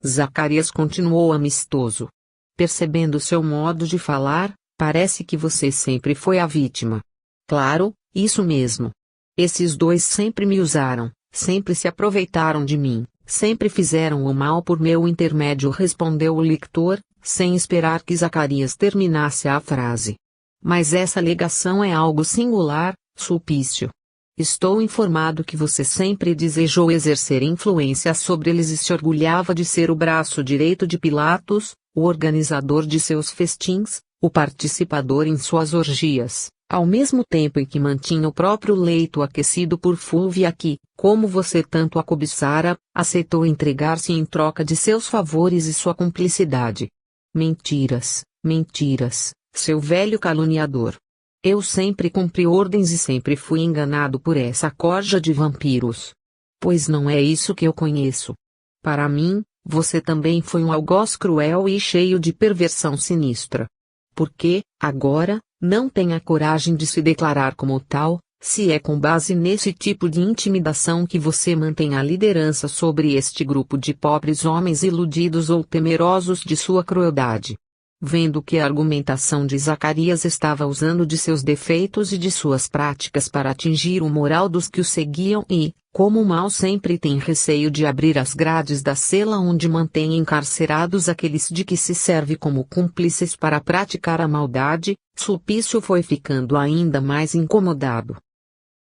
Zacarias continuou amistoso. Percebendo seu modo de falar, parece que você sempre foi a vítima. Claro, isso mesmo. Esses dois sempre me usaram, sempre se aproveitaram de mim, sempre fizeram o mal por meu intermédio, respondeu o lector, sem esperar que Zacarias terminasse a frase. Mas essa alegação é algo singular, Sulpício. Estou informado que você sempre desejou exercer influência sobre eles e se orgulhava de ser o braço direito de Pilatos, o organizador de seus festins, o participador em suas orgias, ao mesmo tempo em que mantinha o próprio leito aquecido por Fúvia que, como você tanto a cobiçara, aceitou entregar-se em troca de seus favores e sua cumplicidade. Mentiras, mentiras, seu velho caluniador. Eu sempre cumpri ordens e sempre fui enganado por essa corja de vampiros. Pois não é isso que eu conheço. Para mim, você também foi um algoz cruel e cheio de perversão sinistra. Porque, agora, não tem a coragem de se declarar como tal, se é com base nesse tipo de intimidação que você mantém a liderança sobre este grupo de pobres homens iludidos ou temerosos de sua crueldade. Vendo que a argumentação de Zacarias estava usando de seus defeitos e de suas práticas para atingir o moral dos que o seguiam e, como o mal sempre tem receio de abrir as grades da cela onde mantém encarcerados aqueles de que se serve como cúmplices para praticar a maldade, Sulpício foi ficando ainda mais incomodado.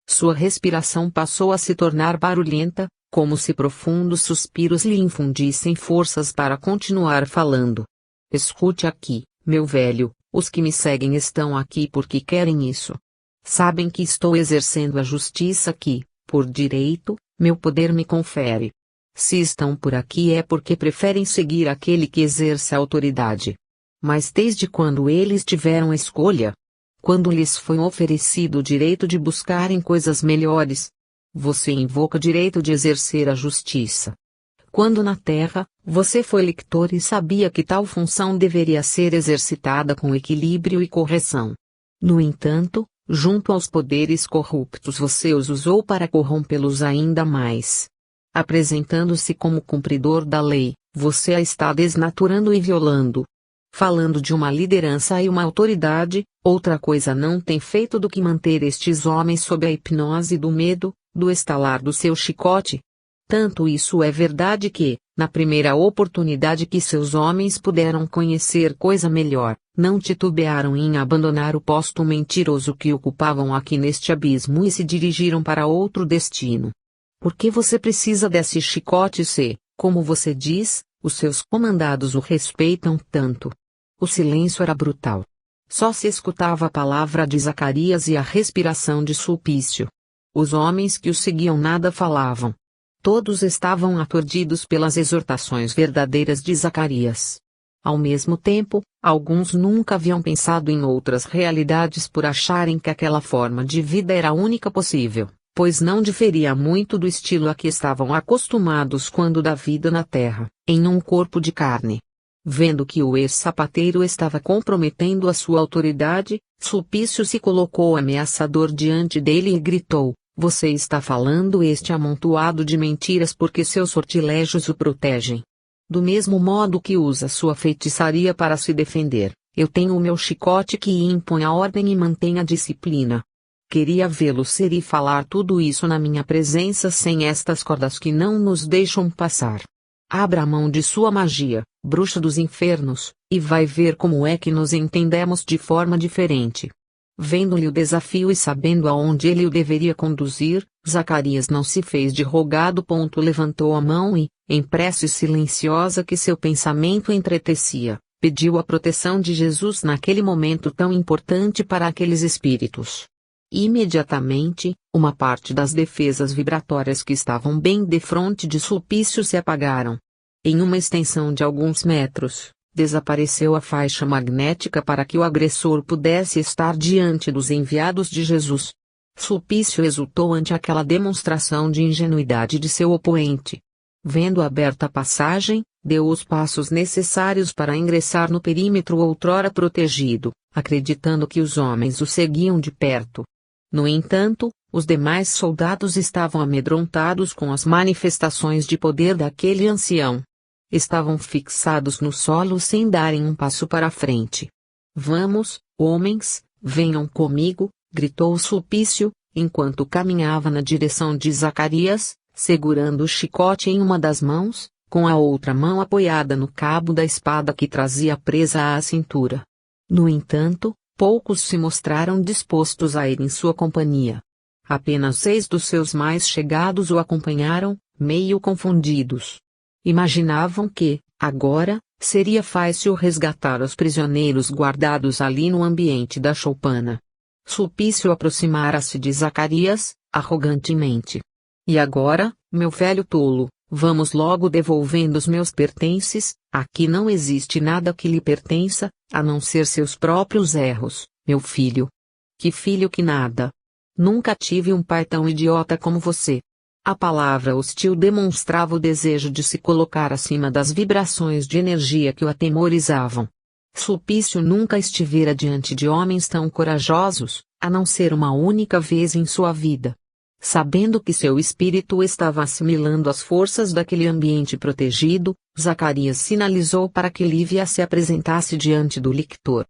Sua respiração passou a se tornar barulhenta, como se profundos suspiros lhe infundissem forças para continuar falando. Escute aqui, meu velho, os que me seguem estão aqui porque querem isso. Sabem que estou exercendo a justiça que, por direito, meu poder me confere. Se estão por aqui é porque preferem seguir aquele que exerce a autoridade. Mas desde quando eles tiveram escolha? Quando lhes foi oferecido o direito de buscarem coisas melhores? Você invoca o direito de exercer a justiça. Quando na Terra, você foi lector e sabia que tal função deveria ser exercitada com equilíbrio e correção. No entanto, junto aos poderes corruptos você os usou para corrompê-los ainda mais. Apresentando-se como cumpridor da lei, você a está desnaturando e violando. Falando de uma liderança e uma autoridade, outra coisa não tem feito do que manter estes homens sob a hipnose do medo, do estalar do seu chicote. Tanto isso é verdade que, na primeira oportunidade que seus homens puderam conhecer coisa melhor, não titubearam em abandonar o posto mentiroso que ocupavam aqui neste abismo e se dirigiram para outro destino. Por que você precisa desse chicote se, como você diz, os seus comandados o respeitam tanto? O silêncio era brutal. Só se escutava a palavra de Zacarias e a respiração de Sulpício. Os homens que o seguiam nada falavam. Todos estavam aturdidos pelas exortações verdadeiras de Zacarias. Ao mesmo tempo, alguns nunca haviam pensado em outras realidades por acharem que aquela forma de vida era a única possível, pois não diferia muito do estilo a que estavam acostumados quando da vida na terra, em um corpo de carne. Vendo que o ex-sapateiro estava comprometendo a sua autoridade, Sulpício se colocou ameaçador diante dele e gritou: "Você está falando este amontoado de mentiras porque seus sortilégios o protegem. Do mesmo modo que usa sua feitiçaria para se defender, eu tenho o meu chicote que impõe a ordem e mantém a disciplina. Queria vê-lo ser e falar tudo isso na minha presença sem estas cordas que não nos deixam passar. Abra a mão de sua magia, bruxa dos infernos, e vai ver como é que nos entendemos de forma diferente." Vendo-lhe o desafio e sabendo aonde ele o deveria conduzir, Zacarias não se fez de rogado. Levantou a mão e, em prece silenciosa que seu pensamento entretecia, pediu a proteção de Jesus naquele momento tão importante para aqueles espíritos. Imediatamente, uma parte das defesas vibratórias que estavam bem defronte de Sulpício se apagaram. Em uma extensão de alguns metros, desapareceu a faixa magnética para que o agressor pudesse estar diante dos enviados de Jesus. Sulpício exultou ante aquela demonstração de ingenuidade de seu oponente. Vendo aberta a passagem, deu os passos necessários para ingressar no perímetro outrora protegido, acreditando que os homens o seguiam de perto. No entanto, os demais soldados estavam amedrontados com as manifestações de poder daquele ancião. Estavam fixados no solo sem darem um passo para a frente. Vamos, homens, venham comigo, gritou Sulpício, enquanto caminhava na direção de Zacarias, segurando o chicote em uma das mãos, com a outra mão apoiada no cabo da espada que trazia presa à cintura. No entanto, poucos se mostraram dispostos a ir em sua companhia. Apenas 6 dos seus mais chegados o acompanharam, meio confundidos. Imaginavam que, agora, seria fácil resgatar os prisioneiros guardados ali no ambiente da choupana. Sulpício aproximara-se de Zacarias, arrogantemente. E agora, meu velho tolo, vamos logo devolvendo os meus pertences, aqui não existe nada que lhe pertença, a não ser seus próprios erros, meu filho. Que filho que nada. Nunca tive um pai tão idiota como você. A palavra hostil demonstrava o desejo de se colocar acima das vibrações de energia que o atemorizavam. Sulpício nunca estivera diante de homens tão corajosos, a não ser uma única vez em sua vida. Sabendo que seu espírito estava assimilando as forças daquele ambiente protegido, Zacarias sinalizou para que Lívia se apresentasse diante do lictor.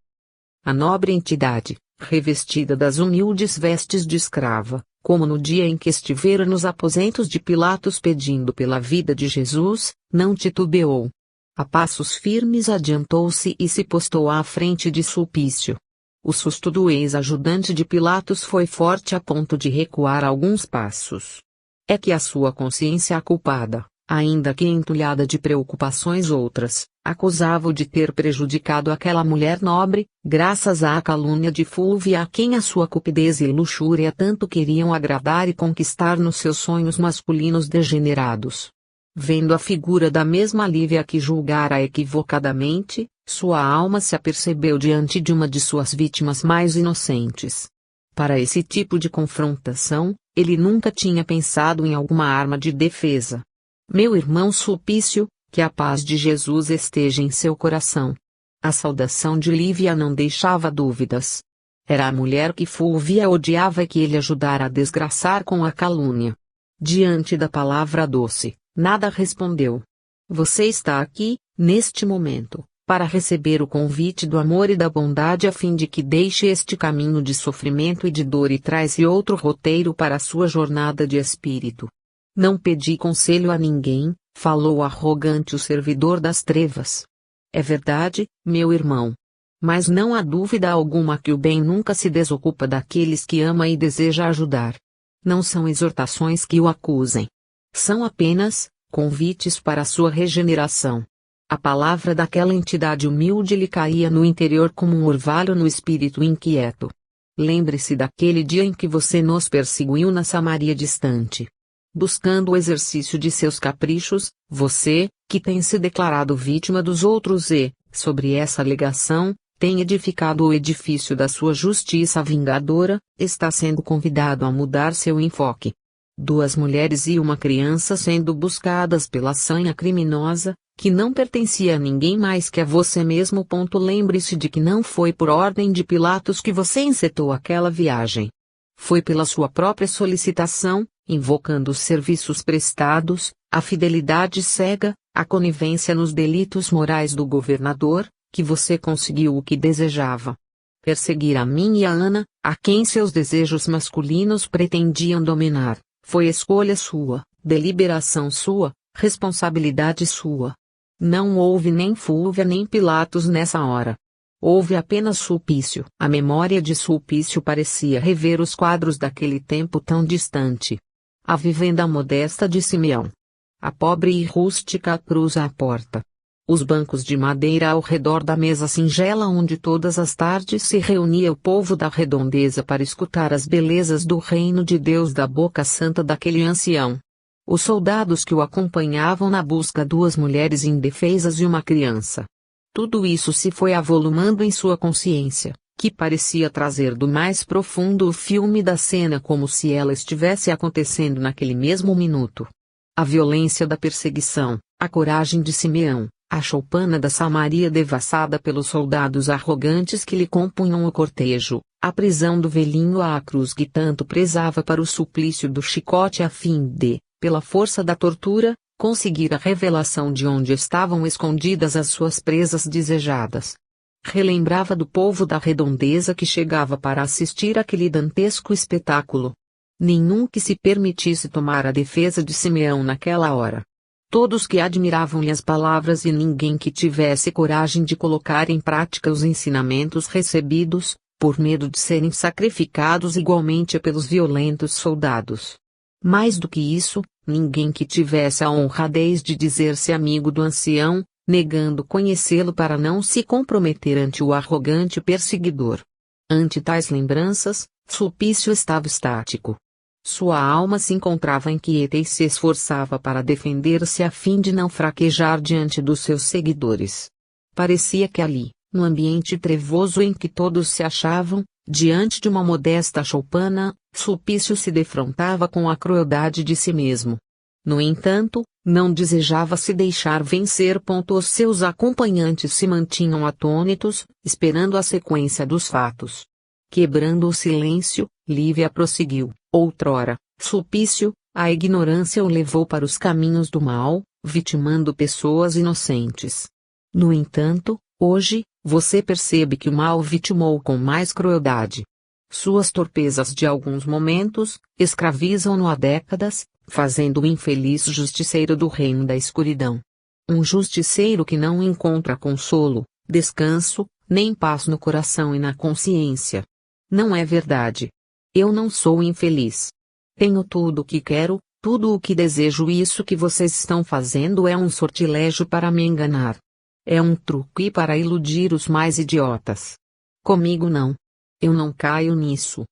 A nobre entidade, revestida das humildes vestes de escrava, como no dia em que estivera nos aposentos de Pilatos pedindo pela vida de Jesus, não titubeou. A passos firmes adiantou-se e se postou à frente de Sulpício. O susto do ex-ajudante de Pilatos foi forte a ponto de recuar alguns passos. É que a sua consciência culpada, ainda que entulhada de preocupações outras, acusava-o de ter prejudicado aquela mulher nobre, graças à calúnia de Fúlvia a quem a sua cupidez e luxúria tanto queriam agradar e conquistar nos seus sonhos masculinos degenerados. Vendo a figura da mesma Lívia que julgara equivocadamente, sua alma se apercebeu diante de uma de suas vítimas mais inocentes. Para esse tipo de confrontação, ele nunca tinha pensado em alguma arma de defesa. Meu irmão Sulpício, que a paz de Jesus esteja em seu coração. A saudação de Lívia não deixava dúvidas. Era a mulher que Fúlvia odiava e que ele ajudara a desgraçar com a calúnia. Diante da palavra doce, nada respondeu. Você está aqui, neste momento, para receber o convite do amor e da bondade a fim de que deixe este caminho de sofrimento e de dor e traze outro roteiro para a sua jornada de espírito. Não pedi conselho a ninguém, falou arrogante o servidor das trevas. É verdade, meu irmão. Mas não há dúvida alguma que o bem nunca se desocupa daqueles que ama e deseja ajudar. Não são exortações que o acusem. São apenas convites para a sua regeneração. A palavra daquela entidade humilde lhe caía no interior como um orvalho no espírito inquieto. Lembre-se daquele dia em que você nos perseguiu na Samaria distante. Buscando o exercício de seus caprichos, você, que tem se declarado vítima dos outros e, sobre essa alegação, tem edificado o edifício da sua justiça vingadora, está sendo convidado a mudar seu enfoque. 2 mulheres e uma criança sendo buscadas pela sanha criminosa, que não pertencia a ninguém mais que a você mesmo. Lembre-se de que não foi por ordem de Pilatos que você encetou aquela viagem. Foi pela sua própria solicitação, invocando os serviços prestados, a fidelidade cega, a conivência nos delitos morais do governador, que você conseguiu o que desejava. Perseguir a mim e a Ana, a quem seus desejos masculinos pretendiam dominar, foi escolha sua, deliberação sua, responsabilidade sua. Não houve nem Fúlvia nem Pilatos nessa hora. Houve apenas Sulpício. A memória de Sulpício parecia rever os quadros daquele tempo tão distante. A vivenda modesta de Simeão. A pobre e rústica cruz à porta. Os bancos de madeira ao redor da mesa singela onde todas as tardes se reunia o povo da redondeza para escutar as belezas do reino de Deus da boca santa daquele ancião. Os soldados que o acompanhavam na busca, 2 mulheres indefesas e uma criança. Tudo isso se foi avolumando em sua consciência, que parecia trazer do mais profundo o filme da cena como se ela estivesse acontecendo naquele mesmo minuto. A violência da perseguição, a coragem de Simeão, a choupana da Samaria devassada pelos soldados arrogantes que lhe compunham o cortejo, a prisão do velhinho à cruz que tanto prezava para o suplício do chicote a fim de, pela força da tortura, conseguira a revelação de onde estavam escondidas as suas presas desejadas. Relembrava do povo da redondeza que chegava para assistir àquele dantesco espetáculo. Nenhum que se permitisse tomar a defesa de Simeão naquela hora. Todos que admiravam-lhe as palavras e ninguém que tivesse coragem de colocar em prática os ensinamentos recebidos, por medo de serem sacrificados igualmente pelos violentos soldados. Mais do que isso, ninguém que tivesse a honradez de dizer-se amigo do ancião, negando conhecê-lo para não se comprometer ante o arrogante perseguidor. Ante tais lembranças, Sulpício estava estático. Sua alma se encontrava inquieta e se esforçava para defender-se a fim de não fraquejar diante dos seus seguidores. Parecia que ali, no ambiente trevoso em que todos se achavam, diante de uma modesta choupana, Sulpício se defrontava com a crueldade de si mesmo. No entanto, não desejava se deixar vencer. Os seus acompanhantes se mantinham atônitos, esperando a sequência dos fatos. Quebrando o silêncio, Lívia prosseguiu: outrora, Sulpício, a ignorância o levou para os caminhos do mal, vitimando pessoas inocentes. No entanto, hoje, você percebe que o mal vitimou com mais crueldade. Suas torpezas de alguns momentos, escravizam-no há décadas, fazendo-o infeliz justiceiro do reino da escuridão. Um justiceiro que não encontra consolo, descanso, nem paz no coração e na consciência. Não é verdade. Eu não sou infeliz. Tenho tudo o que quero, tudo o que desejo e isso que vocês estão fazendo é um sortilégio para me enganar. É um truque para iludir os mais idiotas. Comigo não. Eu não caio nisso.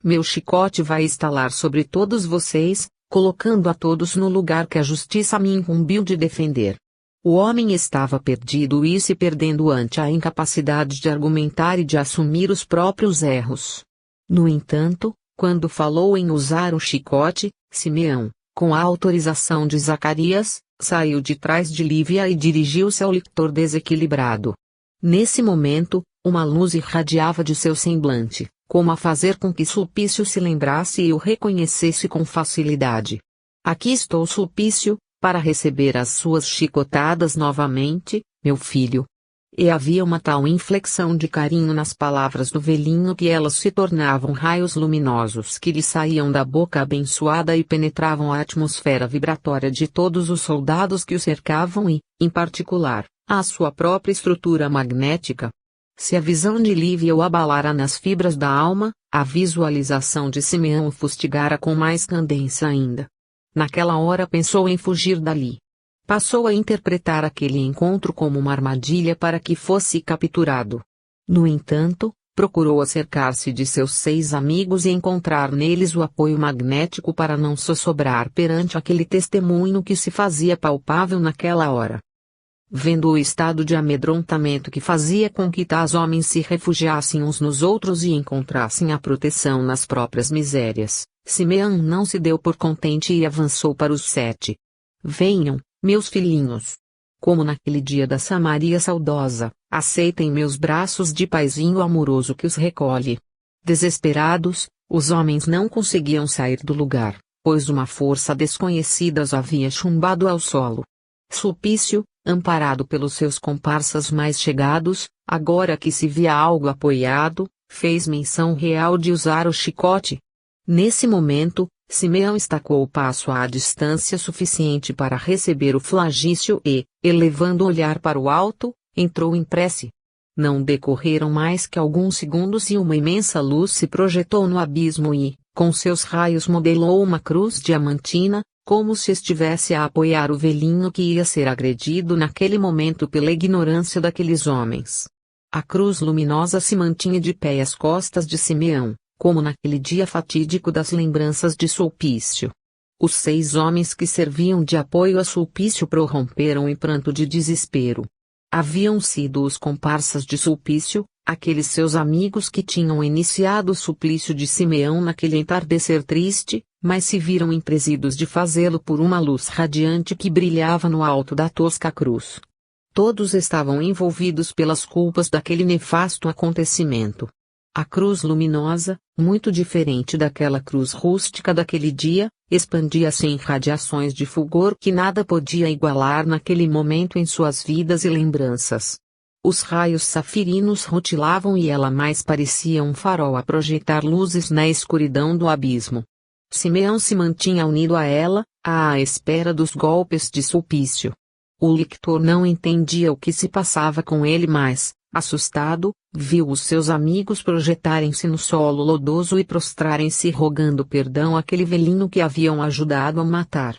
Meu chicote vai estalar sobre todos vocês, colocando a todos no lugar que a justiça me incumbiu de defender. O homem estava perdido e se perdendo ante a incapacidade de argumentar e de assumir os próprios erros. No entanto, quando falou em usar o chicote, Simeão, com a autorização de Zacarias, saiu de trás de Lívia e dirigiu-se ao lictor desequilibrado. Nesse momento, uma luz irradiava de seu semblante, como a fazer com que Sulpício se lembrasse e o reconhecesse com facilidade. Aqui estou, Sulpício, para receber as suas chicotadas novamente, meu filho. E havia uma tal inflexão de carinho nas palavras do velhinho que elas se tornavam raios luminosos que lhe saíam da boca abençoada e penetravam a atmosfera vibratória de todos os soldados que o cercavam e, em particular, a sua própria estrutura magnética. Se a visão de Lívia o abalara nas fibras da alma, a visualização de Simeão o fustigara com mais candência ainda. Naquela hora pensou em fugir dali. Passou a interpretar aquele encontro como uma armadilha para que fosse capturado. No entanto, procurou acercar-se de seus 6 amigos e encontrar neles o apoio magnético para não sossobrar perante aquele testemunho que se fazia palpável naquela hora. Vendo o estado de amedrontamento que fazia com que tais homens se refugiassem uns nos outros e encontrassem a proteção nas próprias misérias, Simeão não se deu por contente e avançou para os 7. Venham, meus filhinhos. Como naquele dia da Samaria saudosa, aceitem meus braços de paizinho amoroso que os recolhe. Desesperados, os homens não conseguiam sair do lugar, pois uma força desconhecida os havia chumbado ao solo. Sulpício, amparado pelos seus comparsas mais chegados, agora que se via algo apoiado, fez menção real de usar o chicote. Nesse momento, Simeão estacou o passo à distância suficiente para receber o flagício e, elevando o olhar para o alto, entrou em prece. Não decorreram mais que alguns segundos e uma imensa luz se projetou no abismo e, com seus raios modelou uma cruz diamantina, como se estivesse a apoiar o velhinho que ia ser agredido naquele momento pela ignorância daqueles homens. A cruz luminosa se mantinha de pé às costas de Simeão, como naquele dia fatídico das lembranças de Sulpício. Os 6 homens que serviam de apoio a Sulpício prorromperam em pranto de desespero. Haviam sido os comparsas de Sulpício, aqueles seus amigos que tinham iniciado o suplício de Simeão naquele entardecer triste, mas se viram impresidos de fazê-lo por uma luz radiante que brilhava no alto da tosca cruz. Todos estavam envolvidos pelas culpas daquele nefasto acontecimento. A cruz luminosa, muito diferente daquela cruz rústica daquele dia, expandia-se em radiações de fulgor que nada podia igualar naquele momento em suas vidas e lembranças. Os raios safirinos rutilavam e ela mais parecia um farol a projetar luzes na escuridão do abismo. Simeão se mantinha unido a ela, à espera dos golpes de Sulpício. O lictor não entendia o que se passava com ele, mas, assustado, viu os seus amigos projetarem-se no solo lodoso e prostrarem-se rogando perdão àquele velhinho que haviam ajudado a matar.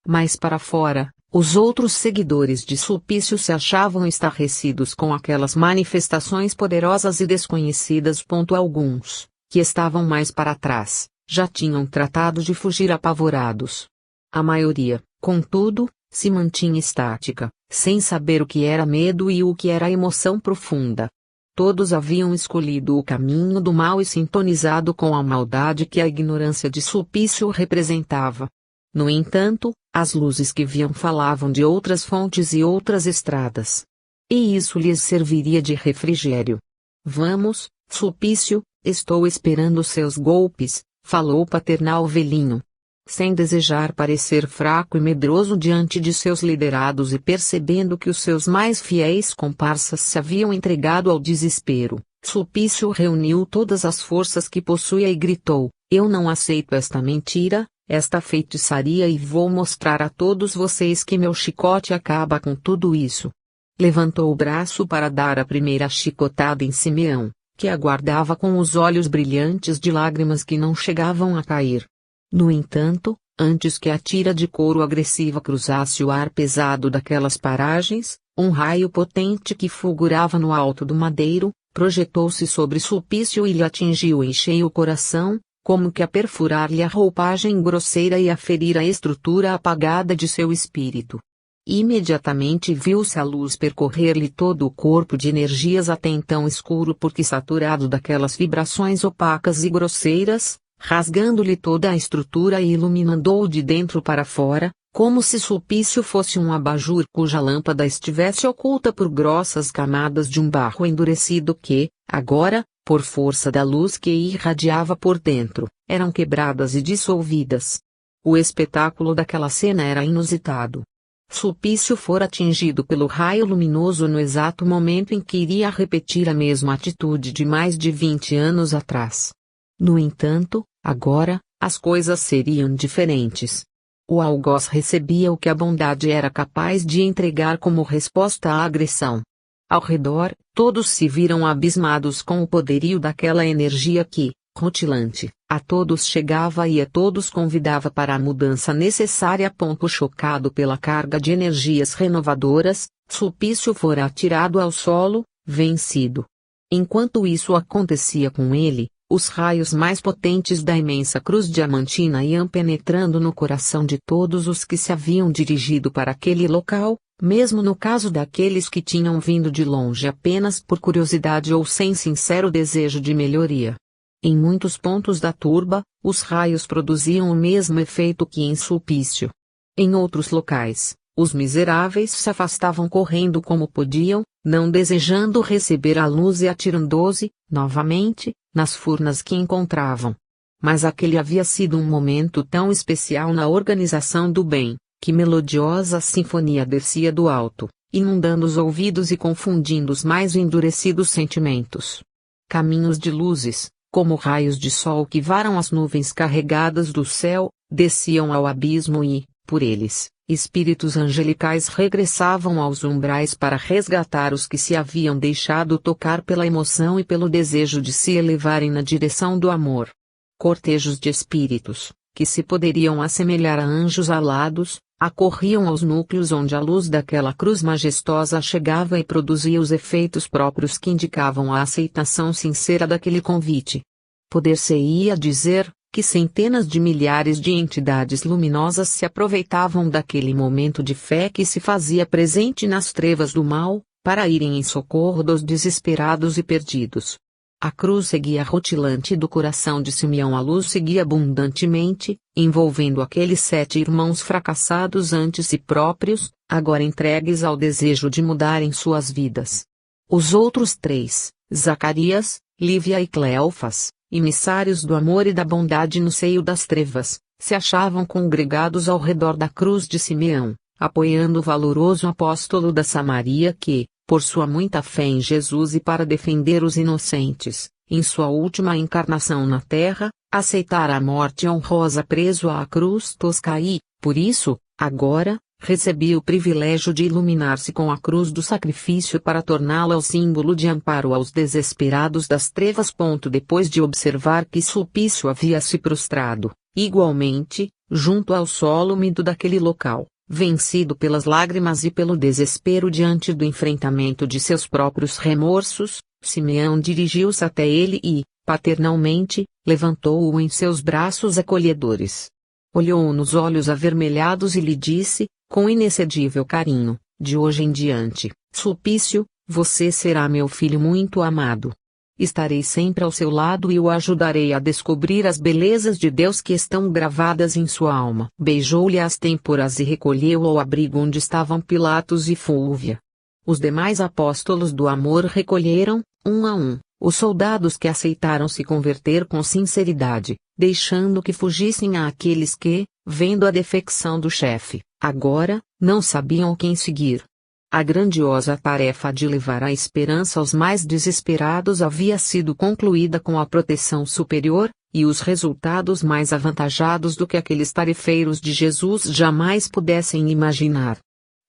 Mais para fora, os outros seguidores de Sulpício se achavam estarrecidos com aquelas manifestações poderosas e desconhecidas. Alguns, que estavam mais para trás, já tinham tratado de fugir apavorados. A maioria, contudo, se mantinha estática, sem saber o que era medo e o que era emoção profunda. Todos haviam escolhido o caminho do mal e sintonizado com a maldade que a ignorância de Sulpício representava. No entanto, as luzes que viam falavam de outras fontes e outras estradas. E isso lhes serviria de refrigério. Vamos, Sulpício, estou esperando seus golpes, falou o paternal velhinho. Sem desejar parecer fraco e medroso diante de seus liderados e percebendo que os seus mais fiéis comparsas se haviam entregado ao desespero, Sulpício reuniu todas as forças que possuía e gritou: eu não aceito esta mentira, esta feitiçaria, e vou mostrar a todos vocês que meu chicote acaba com tudo isso. Levantou o braço para dar a primeira chicotada em Simeão, que aguardava com os olhos brilhantes de lágrimas que não chegavam a cair. No entanto, antes que a tira de couro agressiva cruzasse o ar pesado daquelas paragens, um raio potente que fulgurava no alto do madeiro, projetou-se sobre Sulpício e lhe atingiu em cheio o coração, como que a perfurar-lhe a roupagem grosseira e a ferir a estrutura apagada de seu espírito. Imediatamente viu-se a luz percorrer-lhe todo o corpo de energias até então escuro porque saturado daquelas vibrações opacas e grosseiras, rasgando-lhe toda a estrutura e iluminando-o de dentro para fora, como se Sulpício fosse um abajur cuja lâmpada estivesse oculta por grossas camadas de um barro endurecido que, agora, por força da luz que irradiava por dentro, eram quebradas e dissolvidas. O espetáculo daquela cena era inusitado. Sulpício fora atingido pelo raio luminoso no exato momento em que iria repetir a mesma atitude de mais de 20 anos atrás. No entanto, agora, as coisas seriam diferentes. O algoz recebia o que a bondade era capaz de entregar como resposta à agressão. Ao redor, todos se viram abismados com o poderio daquela energia que, rutilante, a todos chegava e a todos convidava para a mudança necessária. Chocado pela carga de energias renovadoras, Sulpício fora atirado ao solo, vencido. Enquanto isso acontecia com ele, os raios mais potentes da imensa cruz diamantina iam penetrando no coração de todos os que se haviam dirigido para aquele local, mesmo no caso daqueles que tinham vindo de longe apenas por curiosidade ou sem sincero desejo de melhoria. Em muitos pontos da turba, os raios produziam o mesmo efeito que em Sulpício. Em outros locais, os miseráveis se afastavam correndo como podiam, não desejando receber a luz e atirando-se, novamente, nas furnas que encontravam. Mas aquele havia sido um momento tão especial na organização do bem, que melodiosa sinfonia descia do alto, inundando os ouvidos e confundindo os mais endurecidos sentimentos. Caminhos de luzes, como raios de sol que varam as nuvens carregadas do céu, desciam ao abismo e, por eles, espíritos angelicais regressavam aos umbrais para resgatar os que se haviam deixado tocar pela emoção e pelo desejo de se elevarem na direção do amor. Cortejos de espíritos, que se poderiam assemelhar a anjos alados, acorriam aos núcleos onde a luz daquela cruz majestosa chegava e produzia os efeitos próprios que indicavam a aceitação sincera daquele convite. Poder-se-ia dizer que centenas de milhares de entidades luminosas se aproveitavam daquele momento de fé que se fazia presente nas trevas do mal, para irem em socorro dos desesperados e perdidos. A cruz seguia rutilante do coração de Simeão, a luz seguia abundantemente, envolvendo aqueles 7 irmãos fracassados ante si próprios, agora entregues ao desejo de mudarem suas vidas. Os outros 3, Zacarias, Lívia e Cleofas, emissários do amor e da bondade no seio das trevas, se achavam congregados ao redor da cruz de Simeão, apoiando o valoroso apóstolo da Samaria que, por sua muita fé em Jesus e para defender os inocentes, em sua última encarnação na terra, aceitara a morte honrosa preso à cruz tosca e, por isso, agora, recebia o privilégio de iluminar-se com a cruz do sacrifício para torná-la o símbolo de amparo aos desesperados das trevas. Depois de observar que Sulpício havia se prostrado, igualmente, junto ao solo úmido daquele local, vencido pelas lágrimas e pelo desespero diante do enfrentamento de seus próprios remorsos, Simeão dirigiu-se até ele e, paternalmente, levantou-o em seus braços acolhedores. Olhou-o nos olhos avermelhados e lhe disse, com inexcedível carinho: de hoje em diante, Sulpício, você será meu filho muito amado. Estarei sempre ao seu lado e o ajudarei a descobrir as belezas de Deus que estão gravadas em sua alma. Beijou-lhe as têmporas e recolheu-o ao abrigo onde estavam Pilatos e Fúlvia. Os demais apóstolos do amor recolheram, um a um, os soldados que aceitaram se converter com sinceridade, deixando que fugissem àqueles que, vendo a defecção do chefe, agora, não sabiam quem seguir. A grandiosa tarefa de levar a esperança aos mais desesperados havia sido concluída com a proteção superior, e os resultados mais avantajados do que aqueles tarefeiros de Jesus jamais pudessem imaginar.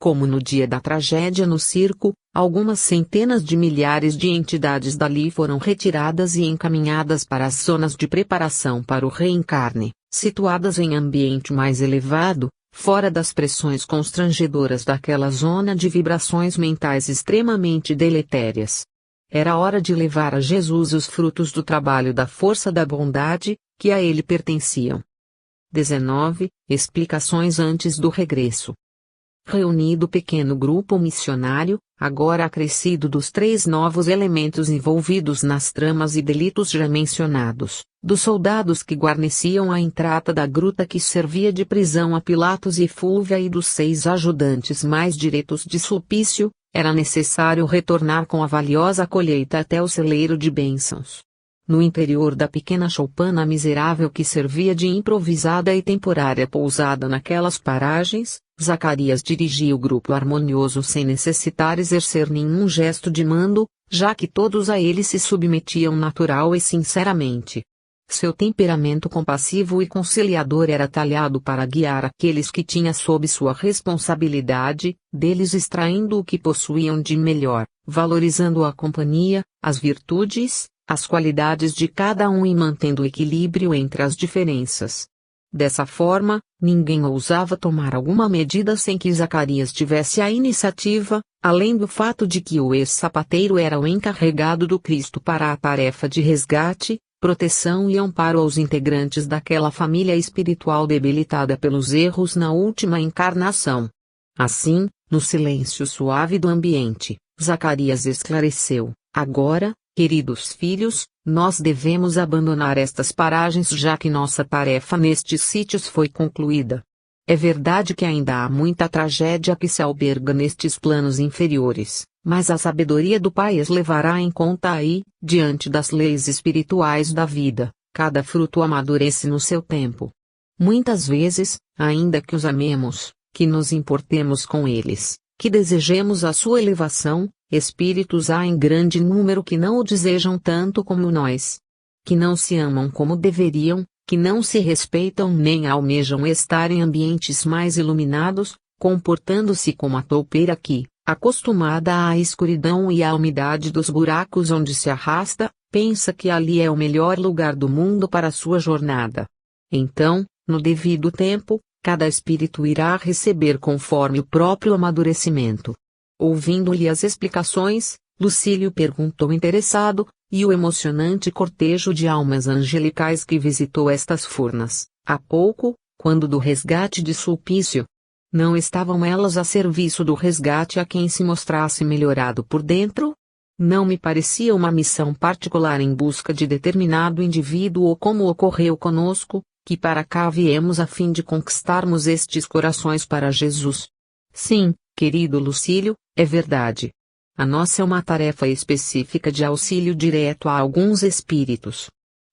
Como no dia da tragédia no circo, algumas centenas de milhares de entidades dali foram retiradas e encaminhadas para as zonas de preparação para o reencarne, situadas em ambiente mais elevado, fora das pressões constrangedoras daquela zona de vibrações mentais extremamente deletérias. Era hora de levar a Jesus os frutos do trabalho da força da bondade, que a ele pertenciam. 19. Explicações antes do regresso. Reunido o pequeno grupo missionário, agora acrescido dos 3 novos elementos envolvidos nas tramas e delitos já mencionados, dos soldados que guarneciam a entrada da gruta que servia de prisão a Pilatos e Fúlvia e dos 6 ajudantes mais diretos de Sulpício, era necessário retornar com a valiosa colheita até o celeiro de bênçãos. No interior da pequena choupana miserável que servia de improvisada e temporária pousada naquelas paragens, Zacarias dirigia o grupo harmonioso sem necessitar exercer nenhum gesto de mando, já que todos a ele se submetiam natural e sinceramente. Seu temperamento compassivo e conciliador era talhado para guiar aqueles que tinha sob sua responsabilidade, deles extraindo o que possuíam de melhor, valorizando a companhia, as virtudes, as qualidades de cada um e mantendo o equilíbrio entre as diferenças. Dessa forma, ninguém ousava tomar alguma medida sem que Zacarias tivesse a iniciativa, além do fato de que o ex-sapateiro era o encarregado do Cristo para a tarefa de resgate, proteção e amparo aos integrantes daquela família espiritual debilitada pelos erros na última encarnação. Assim, no silêncio suave do ambiente, Zacarias esclareceu: agora, queridos filhos, nós devemos abandonar estas paragens já que nossa tarefa nestes sítios foi concluída. É verdade que ainda há muita tragédia que se alberga nestes planos inferiores, mas a sabedoria do Pai as levará em conta aí, diante das leis espirituais da vida, cada fruto amadurece no seu tempo. Muitas vezes, ainda que os amemos, que nos importemos com eles, que desejemos a sua elevação, espíritos há em grande número que não o desejam tanto como nós. Que não se amam como deveriam, que não se respeitam nem almejam estar em ambientes mais iluminados, comportando-se como a toupeira que, acostumada à escuridão e à umidade dos buracos onde se arrasta, pensa que ali é o melhor lugar do mundo para sua jornada. Então, no devido tempo, cada espírito irá receber conforme o próprio amadurecimento. Ouvindo-lhe as explicações, Lucílio perguntou interessado, e o emocionante cortejo de almas angelicais que visitou estas furnas, há pouco, quando do resgate de Sulpício? Não estavam elas a serviço do resgate a quem se mostrasse melhorado por dentro? Não me parecia uma missão particular em busca de determinado indivíduo ou como ocorreu conosco, que para cá viemos a fim de conquistarmos estes corações para Jesus. Sim, querido Lucílio, é verdade. A nossa é uma tarefa específica de auxílio direto a alguns espíritos.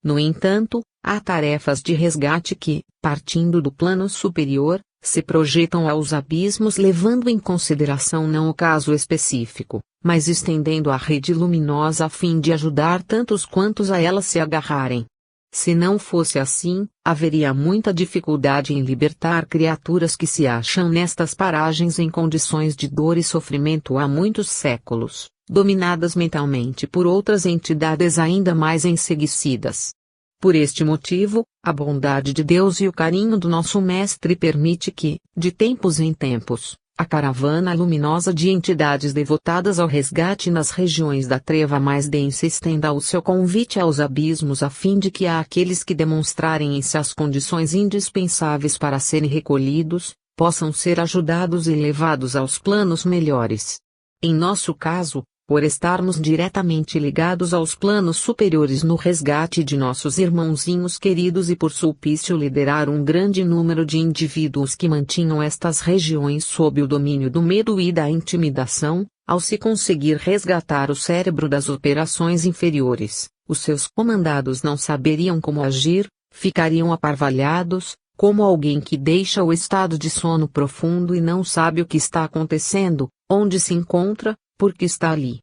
No entanto, há tarefas de resgate que, partindo do plano superior, se projetam aos abismos levando em consideração não o caso específico, mas estendendo a rede luminosa a fim de ajudar tantos quantos a ela se agarrarem. Se não fosse assim, haveria muita dificuldade em libertar criaturas que se acham nestas paragens em condições de dor e sofrimento há muitos séculos, dominadas mentalmente por outras entidades ainda mais enseguecidas. Por este motivo, a bondade de Deus e o carinho do nosso Mestre permite que, de tempos em tempos, a caravana luminosa de entidades devotadas ao resgate nas regiões da treva mais densa estenda o seu convite aos abismos a fim de que aqueles que demonstrarem em si as condições indispensáveis para serem recolhidos, possam ser ajudados e levados aos planos melhores. Em nosso caso, por estarmos diretamente ligados aos planos superiores no resgate de nossos irmãozinhos queridos e por sulpício liderar um grande número de indivíduos que mantinham estas regiões sob o domínio do medo e da intimidação, ao se conseguir resgatar o cérebro das operações inferiores, os seus comandados não saberiam como agir, ficariam aparvalhados, como alguém que deixa o estado de sono profundo e não sabe o que está acontecendo, onde se encontra, porque está ali.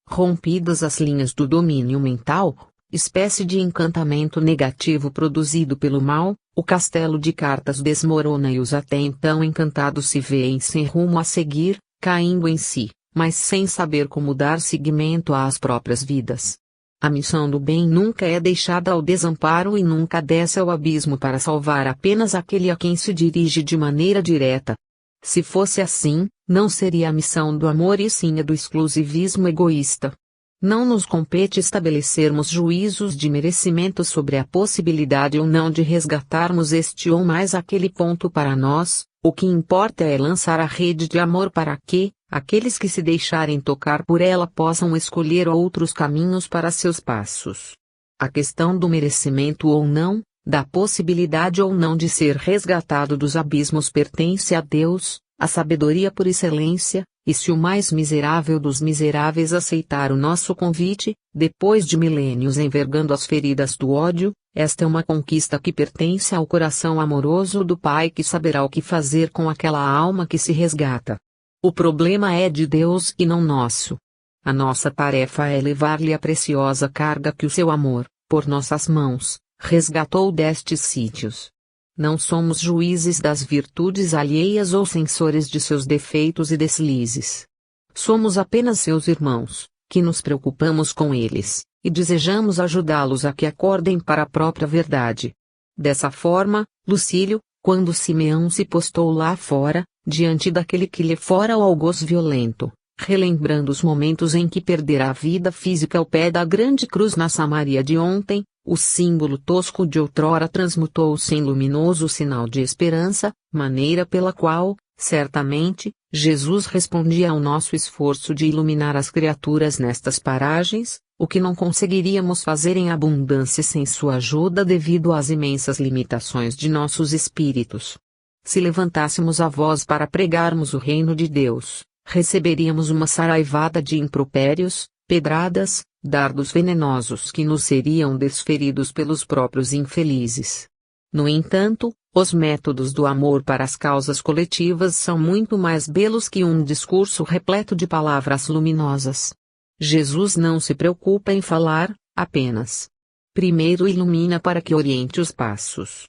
Rompidas as linhas do domínio mental, espécie de encantamento negativo produzido pelo mal, o castelo de cartas desmorona e os até então encantados se veem sem rumo a seguir, caindo em si, mas sem saber como dar seguimento às próprias vidas. A missão do bem nunca é deixada ao desamparo e nunca desce ao abismo para salvar apenas aquele a quem se dirige de maneira direta. Se fosse assim, não seria a missão do amor e sim a do exclusivismo egoísta. Não nos compete estabelecermos juízos de merecimento sobre a possibilidade ou não de resgatarmos este ou mais aquele ponto para nós, o que importa é lançar a rede de amor para que, aqueles que se deixarem tocar por ela possam escolher outros caminhos para seus passos. A questão do merecimento ou não, da possibilidade ou não de ser resgatado dos abismos pertence a Deus, a sabedoria por excelência, e se o mais miserável dos miseráveis aceitar o nosso convite, depois de milênios envergando as feridas do ódio, esta é uma conquista que pertence ao coração amoroso do Pai que saberá o que fazer com aquela alma que se resgata. O problema é de Deus e não nosso. A nossa tarefa é levar-lhe a preciosa carga que o seu amor, por nossas mãos, resgatou destes sítios. Não somos juízes das virtudes alheias ou censores de seus defeitos e deslizes. Somos apenas seus irmãos, que nos preocupamos com eles, e desejamos ajudá-los a que acordem para a própria verdade. Dessa forma, Lucílio, quando Simeão se postou lá fora, diante daquele que lhe fora o algoz violento, relembrando os momentos em que perdera a vida física ao pé da grande cruz na Samaria de ontem, o símbolo tosco de outrora transmutou-se em luminoso sinal de esperança, maneira pela qual, certamente, Jesus respondia ao nosso esforço de iluminar as criaturas nestas paragens, o que não conseguiríamos fazer em abundância sem sua ajuda devido às imensas limitações de nossos espíritos. Se levantássemos a voz para pregarmos o reino de Deus, receberíamos uma saraivada de impropérios, pedradas, dardos venenosos que nos seriam desferidos pelos próprios infelizes. No entanto, os métodos do amor para as causas coletivas são muito mais belos que um discurso repleto de palavras luminosas. Jesus não se preocupa em falar, apenas. Primeiro ilumina para que oriente os passos.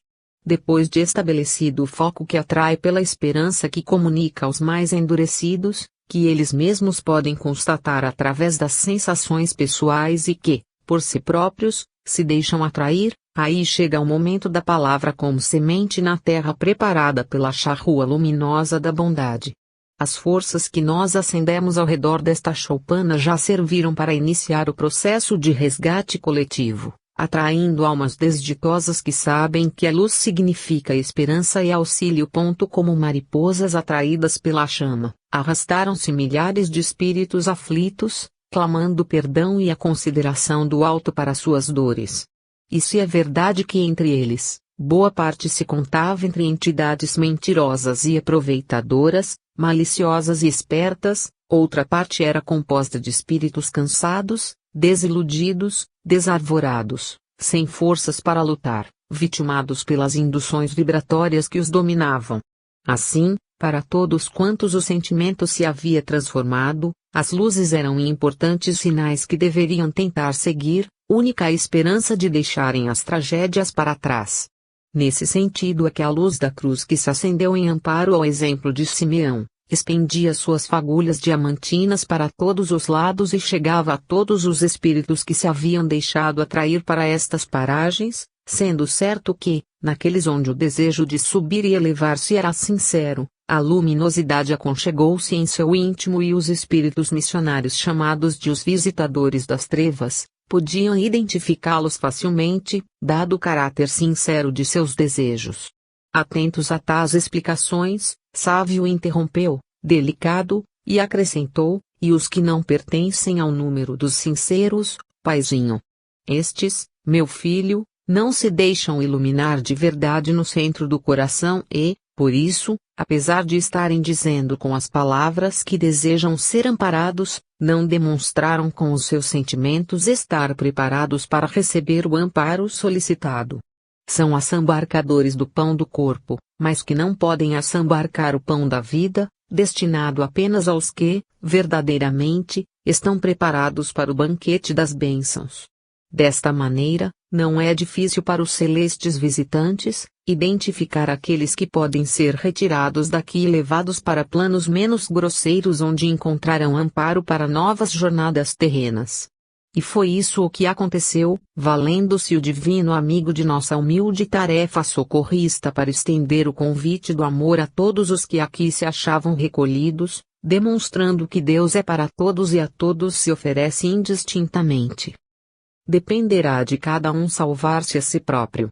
Depois de estabelecido o foco que atrai pela esperança que comunica aos mais endurecidos, que eles mesmos podem constatar através das sensações pessoais e que, por si próprios, se deixam atrair, aí chega o momento da palavra como semente na terra preparada pela charrua luminosa da bondade. As forças que nós acendemos ao redor desta choupana já serviram para iniciar o processo de resgate coletivo, atraindo almas desditosas que sabem que a luz significa esperança e auxílio. Como mariposas atraídas pela chama, arrastaram-se milhares de espíritos aflitos, clamando perdão e a consideração do alto para suas dores. E se é verdade que entre eles, boa parte se contava entre entidades mentirosas e aproveitadoras, maliciosas e espertas, outra parte era composta de espíritos cansados, desiludidos, desarvorados, sem forças para lutar, vitimados pelas induções vibratórias que os dominavam. Assim, para todos quantos o sentimento se havia transformado, as luzes eram importantes sinais que deveriam tentar seguir, única esperança de deixarem as tragédias para trás. Nesse sentido é que a luz da cruz que se acendeu em amparo ao exemplo de Simeão, expendia suas fagulhas diamantinas para todos os lados e chegava a todos os espíritos que se haviam deixado atrair para estas paragens, sendo certo que, naqueles onde o desejo de subir e elevar-se era sincero, a luminosidade aconchegou-se em seu íntimo e os espíritos missionários chamados de os visitadores das trevas, podiam identificá-los facilmente, dado o caráter sincero de seus desejos. Atentos a tais explicações, Sávio interrompeu, delicado, e acrescentou, e os que não pertencem ao número dos sinceros, paizinho. Estes, meu filho, não se deixam iluminar de verdade no centro do coração e, por isso, apesar de estarem dizendo com as palavras que desejam ser amparados, não demonstraram com os seus sentimentos estar preparados para receber o amparo solicitado. São assambarcadores do pão do corpo, mas que não podem assambarcar o pão da vida, destinado apenas aos que, verdadeiramente, estão preparados para o banquete das bênçãos. Desta maneira, não é difícil para os celestes visitantes, identificar aqueles que podem ser retirados daqui e levados para planos menos grosseiros onde encontrarão amparo para novas jornadas terrenas. E foi isso o que aconteceu, valendo-se o divino amigo de nossa humilde tarefa socorrista para estender o convite do amor a todos os que aqui se achavam recolhidos, demonstrando que Deus é para todos e a todos se oferece indistintamente. Dependerá de cada um salvar-se a si próprio.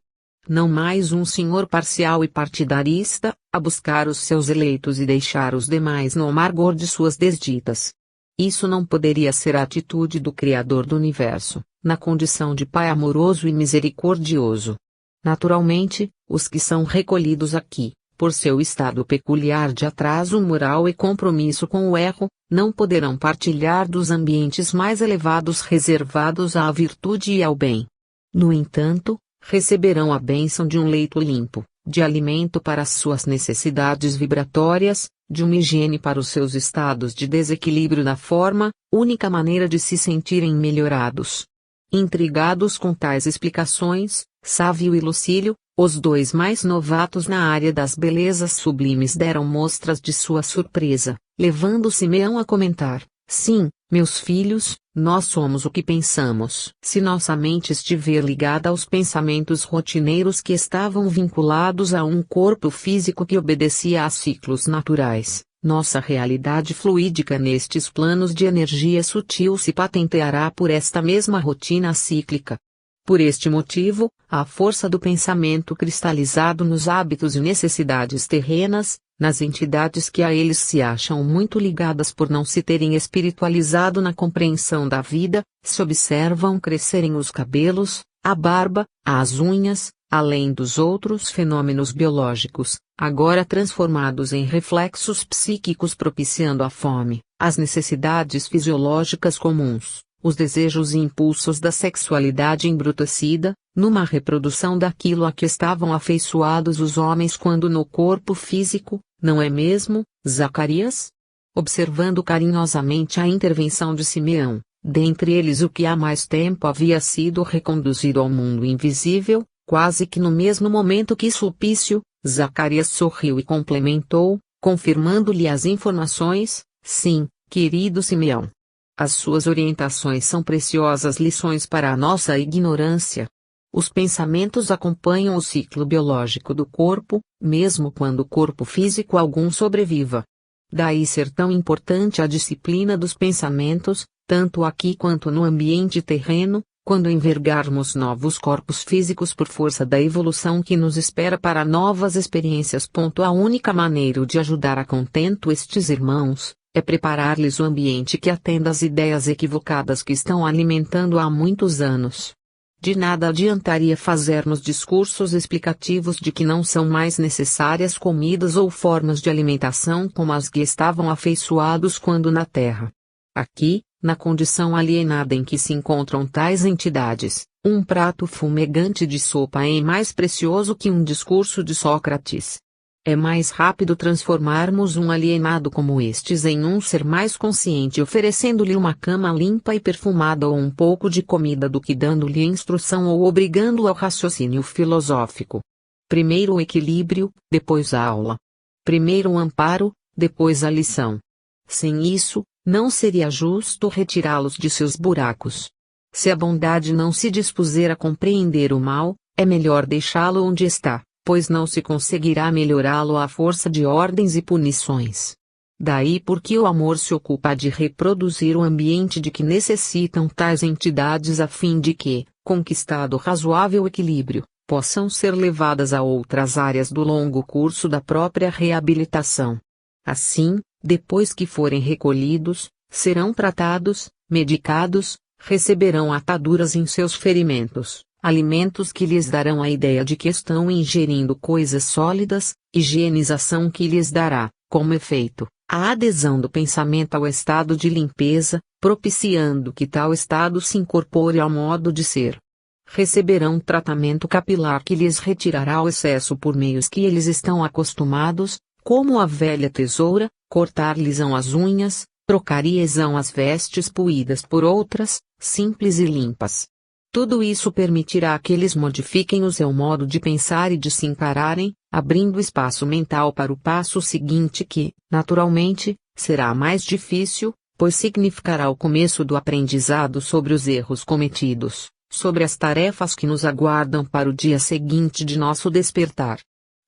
Não mais um senhor parcial e partidarista, a buscar os seus eleitos e deixar os demais no amargor de suas desditas. Isso não poderia ser a atitude do Criador do Universo, na condição de Pai amoroso e misericordioso. Naturalmente, os que são recolhidos aqui, por seu estado peculiar de atraso moral e compromisso com o erro, não poderão partilhar dos ambientes mais elevados reservados à virtude e ao bem. No entanto, receberão a bênção de um leito limpo, de alimento para as suas necessidades vibratórias, de uma higiene para os seus estados de desequilíbrio da forma, única maneira de se sentirem melhorados. Intrigados com tais explicações, Sávio e Lucílio, os dois mais novatos na área das belezas sublimes, deram mostras de sua surpresa, levando Simeão a comentar: sim, meus filhos, nós somos o que pensamos. Se nossa mente estiver ligada aos pensamentos rotineiros que estavam vinculados a um corpo físico que obedecia a ciclos naturais, nossa realidade fluídica nestes planos de energia sutil se patenteará por esta mesma rotina cíclica. Por este motivo, a força do pensamento cristalizado nos hábitos e necessidades terrenas, nas entidades que a eles se acham muito ligadas por não se terem espiritualizado na compreensão da vida, se observam crescerem os cabelos, a barba, as unhas, além dos outros fenômenos biológicos, agora transformados em reflexos psíquicos propiciando a fome, as necessidades fisiológicas comuns, os desejos e impulsos da sexualidade embrutecida, numa reprodução daquilo a que estavam afeiçoados os homens quando no corpo físico, não é mesmo, Zacarias? Observando carinhosamente a intervenção de Simeão, dentre eles o que há mais tempo havia sido reconduzido ao mundo invisível, quase que no mesmo momento que Sulpício, Zacarias sorriu e complementou, confirmando-lhe as informações: sim, querido Simeão. As suas orientações são preciosas lições para a nossa ignorância. Os pensamentos acompanham o ciclo biológico do corpo, mesmo quando o corpo físico algum sobreviva. Daí ser tão importante a disciplina dos pensamentos, tanto aqui quanto no ambiente terreno, quando envergarmos novos corpos físicos por força da evolução que nos espera para novas experiências. A única maneira de ajudar a contento estes irmãos é preparar-lhes o ambiente que atenda às ideias equivocadas que estão alimentando há muitos anos. De nada adiantaria fazermos discursos explicativos de que não são mais necessárias comidas ou formas de alimentação como as que estavam afeiçoados quando na Terra. Aqui, na condição alienada em que se encontram tais entidades, um prato fumegante de sopa é mais precioso que um discurso de Sócrates. É mais rápido transformarmos um alienado como estes em um ser mais consciente oferecendo-lhe uma cama limpa e perfumada ou um pouco de comida do que dando-lhe instrução ou obrigando-o ao raciocínio filosófico. Primeiro o equilíbrio, depois a aula. Primeiro o amparo, depois a lição. Sem isso, não seria justo retirá-los de seus buracos. Se a bondade não se dispuser a compreender o mal, é melhor deixá-lo onde está, pois não se conseguirá melhorá-lo à força de ordens e punições. Daí porque o amor se ocupa de reproduzir o ambiente de que necessitam tais entidades a fim de que, conquistado razoável equilíbrio, possam ser levadas a outras áreas do longo curso da própria reabilitação. Assim, depois que forem recolhidos, serão tratados, medicados, receberão ataduras em seus ferimentos, alimentos que lhes darão a ideia de que estão ingerindo coisas sólidas, higienização que lhes dará, como efeito, a adesão do pensamento ao estado de limpeza, propiciando que tal estado se incorpore ao modo de ser. Receberão tratamento capilar que lhes retirará o excesso por meios que eles estão acostumados, como a velha tesoura, cortar-lhes-ão as unhas, trocar-lhes-ão as vestes puídas por outras, simples e limpas. Tudo isso permitirá que eles modifiquem o seu modo de pensar e de se encararem, abrindo espaço mental para o passo seguinte que, naturalmente, será mais difícil, pois significará o começo do aprendizado sobre os erros cometidos, sobre as tarefas que nos aguardam para o dia seguinte de nosso despertar.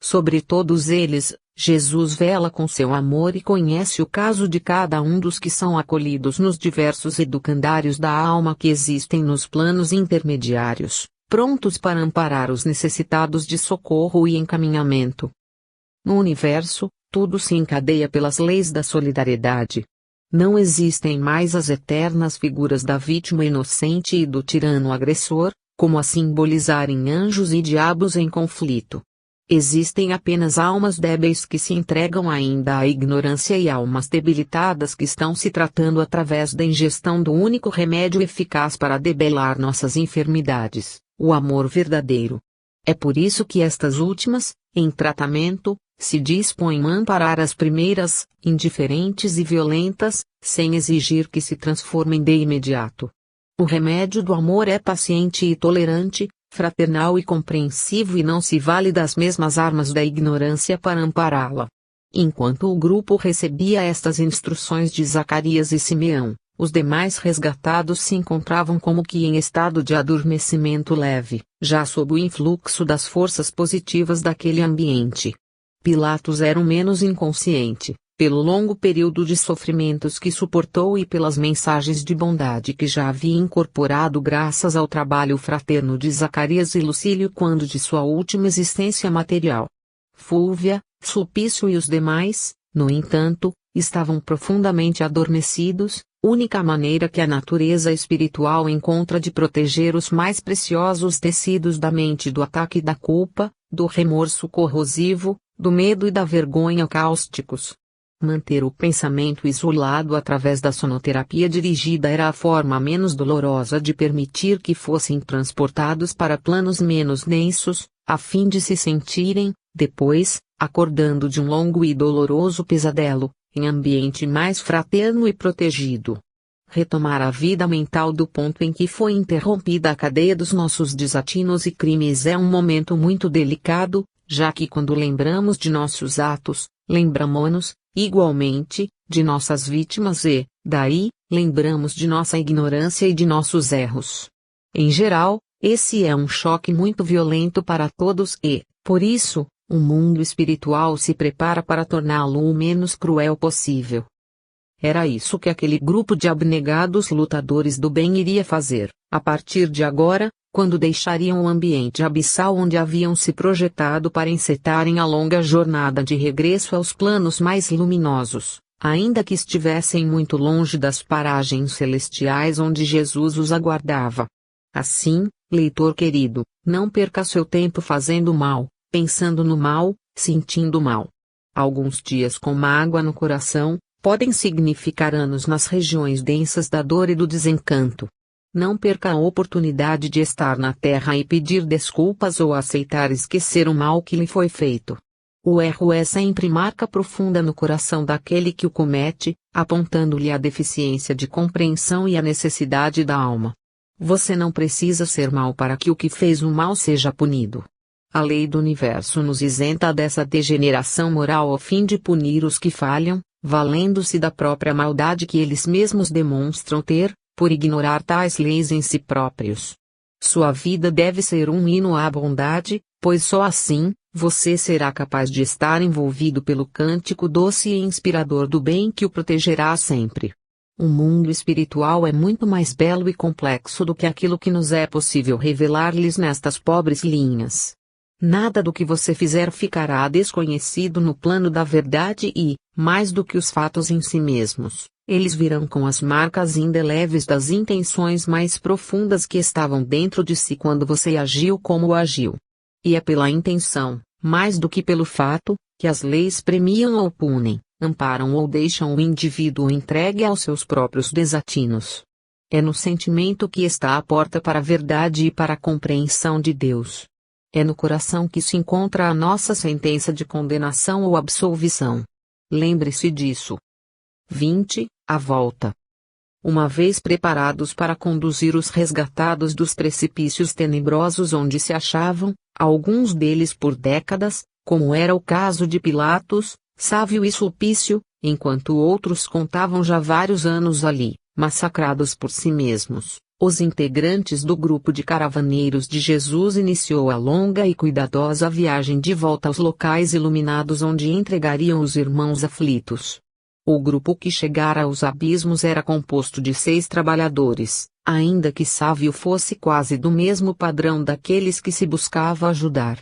Sobre todos eles, Jesus vela com seu amor e conhece o caso de cada um dos que são acolhidos nos diversos educandários da alma que existem nos planos intermediários, prontos para amparar os necessitados de socorro e encaminhamento. No universo, tudo se encadeia pelas leis da solidariedade. Não existem mais as eternas figuras da vítima inocente e do tirano agressor, como a simbolizarem anjos e diabos em conflito. Existem apenas almas débeis que se entregam ainda à ignorância e almas debilitadas que estão se tratando através da ingestão do único remédio eficaz para debelar nossas enfermidades, o amor verdadeiro. É por isso que estas últimas, em tratamento, se dispõem a amparar as primeiras, indiferentes e violentas, sem exigir que se transformem de imediato. O remédio do amor é paciente e tolerante, fraternal e compreensivo e não se vale das mesmas armas da ignorância para ampará-la. Enquanto o grupo recebia estas instruções de Zacarias e Simeão, os demais resgatados se encontravam como que em estado de adormecimento leve, já sob o influxo das forças positivas daquele ambiente. Pilatos era o menos inconsciente, pelo longo período de sofrimentos que suportou e pelas mensagens de bondade que já havia incorporado graças ao trabalho fraterno de Zacarias e Lucílio quando de sua última existência material. Fúlvia, Sulpício e os demais, no entanto, estavam profundamente adormecidos, única maneira que a natureza espiritual encontra de proteger os mais preciosos tecidos da mente do ataque da culpa, do remorso corrosivo, do medo e da vergonha cáusticos. Manter o pensamento isolado através da sonoterapia dirigida era a forma menos dolorosa de permitir que fossem transportados para planos menos densos, a fim de se sentirem, depois, acordando de um longo e doloroso pesadelo, em ambiente mais fraterno e protegido. Retomar a vida mental do ponto em que foi interrompida a cadeia dos nossos desatinos e crimes é um momento muito delicado, já que quando lembramos de nossos atos, lembramo-nos, igualmente, de nossas vítimas e, daí, lembramos de nossa ignorância e de nossos erros. Em geral, esse é um choque muito violento para todos e, por isso, o mundo espiritual se prepara para torná-lo o menos cruel possível. Era isso que aquele grupo de abnegados lutadores do bem iria fazer, a partir de agora, quando deixariam o ambiente abissal onde haviam se projetado para encetarem a longa jornada de regresso aos planos mais luminosos, ainda que estivessem muito longe das paragens celestiais onde Jesus os aguardava. Assim, leitor querido, não perca seu tempo fazendo mal, pensando no mal, sentindo mal. Alguns dias com mágoa no coração, podem significar anos nas regiões densas da dor e do desencanto. Não perca a oportunidade de estar na terra e pedir desculpas ou aceitar esquecer o mal que lhe foi feito. O erro é sempre marca profunda no coração daquele que o comete, apontando-lhe a deficiência de compreensão e a necessidade da alma. Você não precisa ser mau para que o que fez o mal seja punido. A lei do universo nos isenta dessa degeneração moral ao fim de punir os que falham, valendo-se da própria maldade que eles mesmos demonstram ter, por ignorar tais leis em si próprios. Sua vida deve ser um hino à bondade, pois só assim, você será capaz de estar envolvido pelo cântico doce e inspirador do bem que o protegerá sempre. O mundo espiritual é muito mais belo e complexo do que aquilo que nos é possível revelar-lhes nestas pobres linhas. Nada do que você fizer ficará desconhecido no plano da verdade e, mais do que os fatos em si mesmos, eles virão com as marcas indeléveis das intenções mais profundas que estavam dentro de si quando você agiu como agiu. E é pela intenção, mais do que pelo fato, que as leis premiam ou punem, amparam ou deixam o indivíduo entregue aos seus próprios desatinos. É no sentimento que está a porta para a verdade e para a compreensão de Deus. É no coração que se encontra a nossa sentença de condenação ou absolvição. Lembre-se disso. 20. A volta. Uma vez preparados para conduzir os resgatados dos precipícios tenebrosos onde se achavam, alguns deles por décadas, como era o caso de Pilatos, Sávio e Sulpício, enquanto outros contavam já vários anos ali, massacrados por si mesmos, os integrantes do grupo de caravaneiros de Jesus iniciou a longa e cuidadosa viagem de volta aos locais iluminados onde entregariam os irmãos aflitos. O grupo que chegara aos abismos era composto de 6 trabalhadores, ainda que Sávio fosse quase do mesmo padrão daqueles que se buscava ajudar.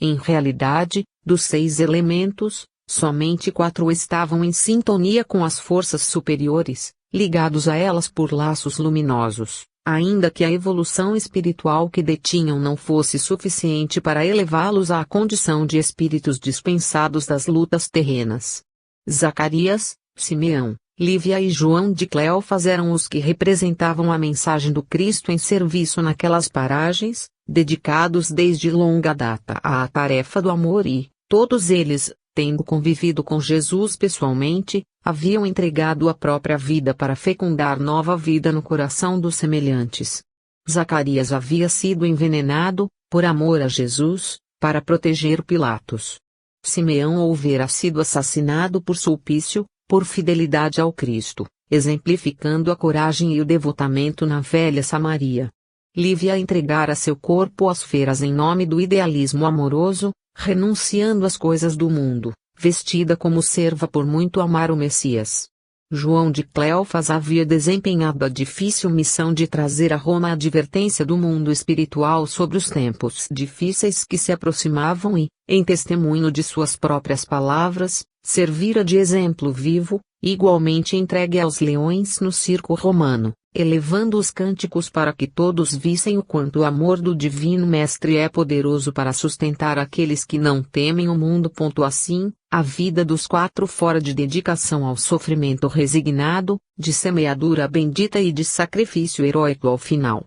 Em realidade, dos 6 elementos, somente 4 estavam em sintonia com as forças superiores, ligados a elas por laços luminosos, ainda que a evolução espiritual que detinham não fosse suficiente para elevá-los à condição de espíritos dispensados das lutas terrenas. Zacarias, Simeão, Lívia e João de Cleófas eram os que representavam a mensagem do Cristo em serviço naquelas paragens, dedicados desde longa data à tarefa do amor e, todos eles, tendo convivido com Jesus pessoalmente, haviam entregado a própria vida para fecundar nova vida no coração dos semelhantes. Zacarias havia sido envenenado, por amor a Jesus, para proteger Pilatos. Simeão houvera sido assassinado por Sulpício, por fidelidade ao Cristo, exemplificando a coragem e o devotamento na velha Samaria. Lívia entregara seu corpo às feras em nome do idealismo amoroso, renunciando às coisas do mundo, vestida como serva por muito amar o Messias. João de Cleófas havia desempenhado a difícil missão de trazer a Roma a advertência do mundo espiritual sobre os tempos difíceis que se aproximavam e, em testemunho de suas próprias palavras, servira de exemplo vivo, igualmente entregue aos leões no circo romano, elevando os cânticos para que todos vissem o quanto o amor do Divino Mestre é poderoso para sustentar aqueles que não temem o mundo. Assim, a vida dos 4 fora de dedicação ao sofrimento resignado, de semeadura bendita e de sacrifício heróico ao final.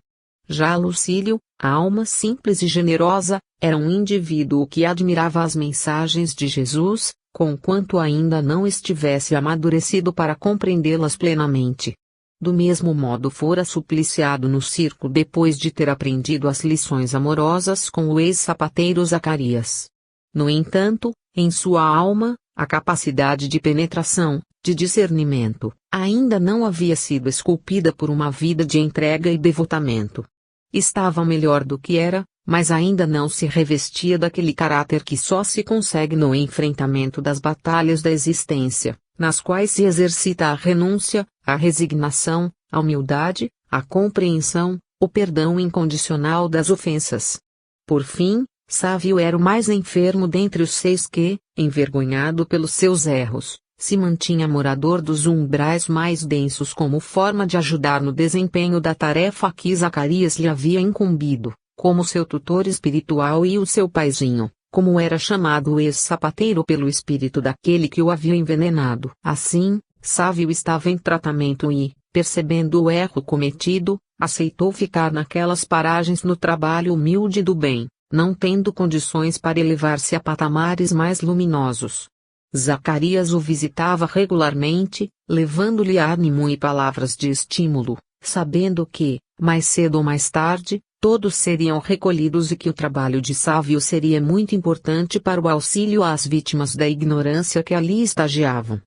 Já Lucílio, a alma simples e generosa, era um indivíduo que admirava as mensagens de Jesus, conquanto ainda não estivesse amadurecido para compreendê-las plenamente. Do mesmo modo fora supliciado no circo depois de ter aprendido as lições amorosas com o ex-sapateiro Zacarias. No entanto, em sua alma, a capacidade de penetração, de discernimento, ainda não havia sido esculpida por uma vida de entrega e devotamento. Estava melhor do que era, mas ainda não se revestia daquele caráter que só se consegue no enfrentamento das batalhas da existência, nas quais se exercita a renúncia, a resignação, a humildade, a compreensão, o perdão incondicional das ofensas. Por fim, Sávio era o mais enfermo dentre os 6 que, envergonhado pelos seus erros, se mantinha morador dos umbrais mais densos como forma de ajudar no desempenho da tarefa que Zacarias lhe havia incumbido, como seu tutor espiritual e o seu paizinho, como era chamado o ex-sapateiro pelo espírito daquele que o havia envenenado. Assim, Sávio estava em tratamento e, percebendo o erro cometido, aceitou ficar naquelas paragens no trabalho humilde do bem, não tendo condições para elevar-se a patamares mais luminosos. Zacarias o visitava regularmente, levando-lhe ânimo e palavras de estímulo, sabendo que, mais cedo ou mais tarde, todos seriam recolhidos e que o trabalho de Sávio seria muito importante para o auxílio às vítimas da ignorância que ali estagiavam.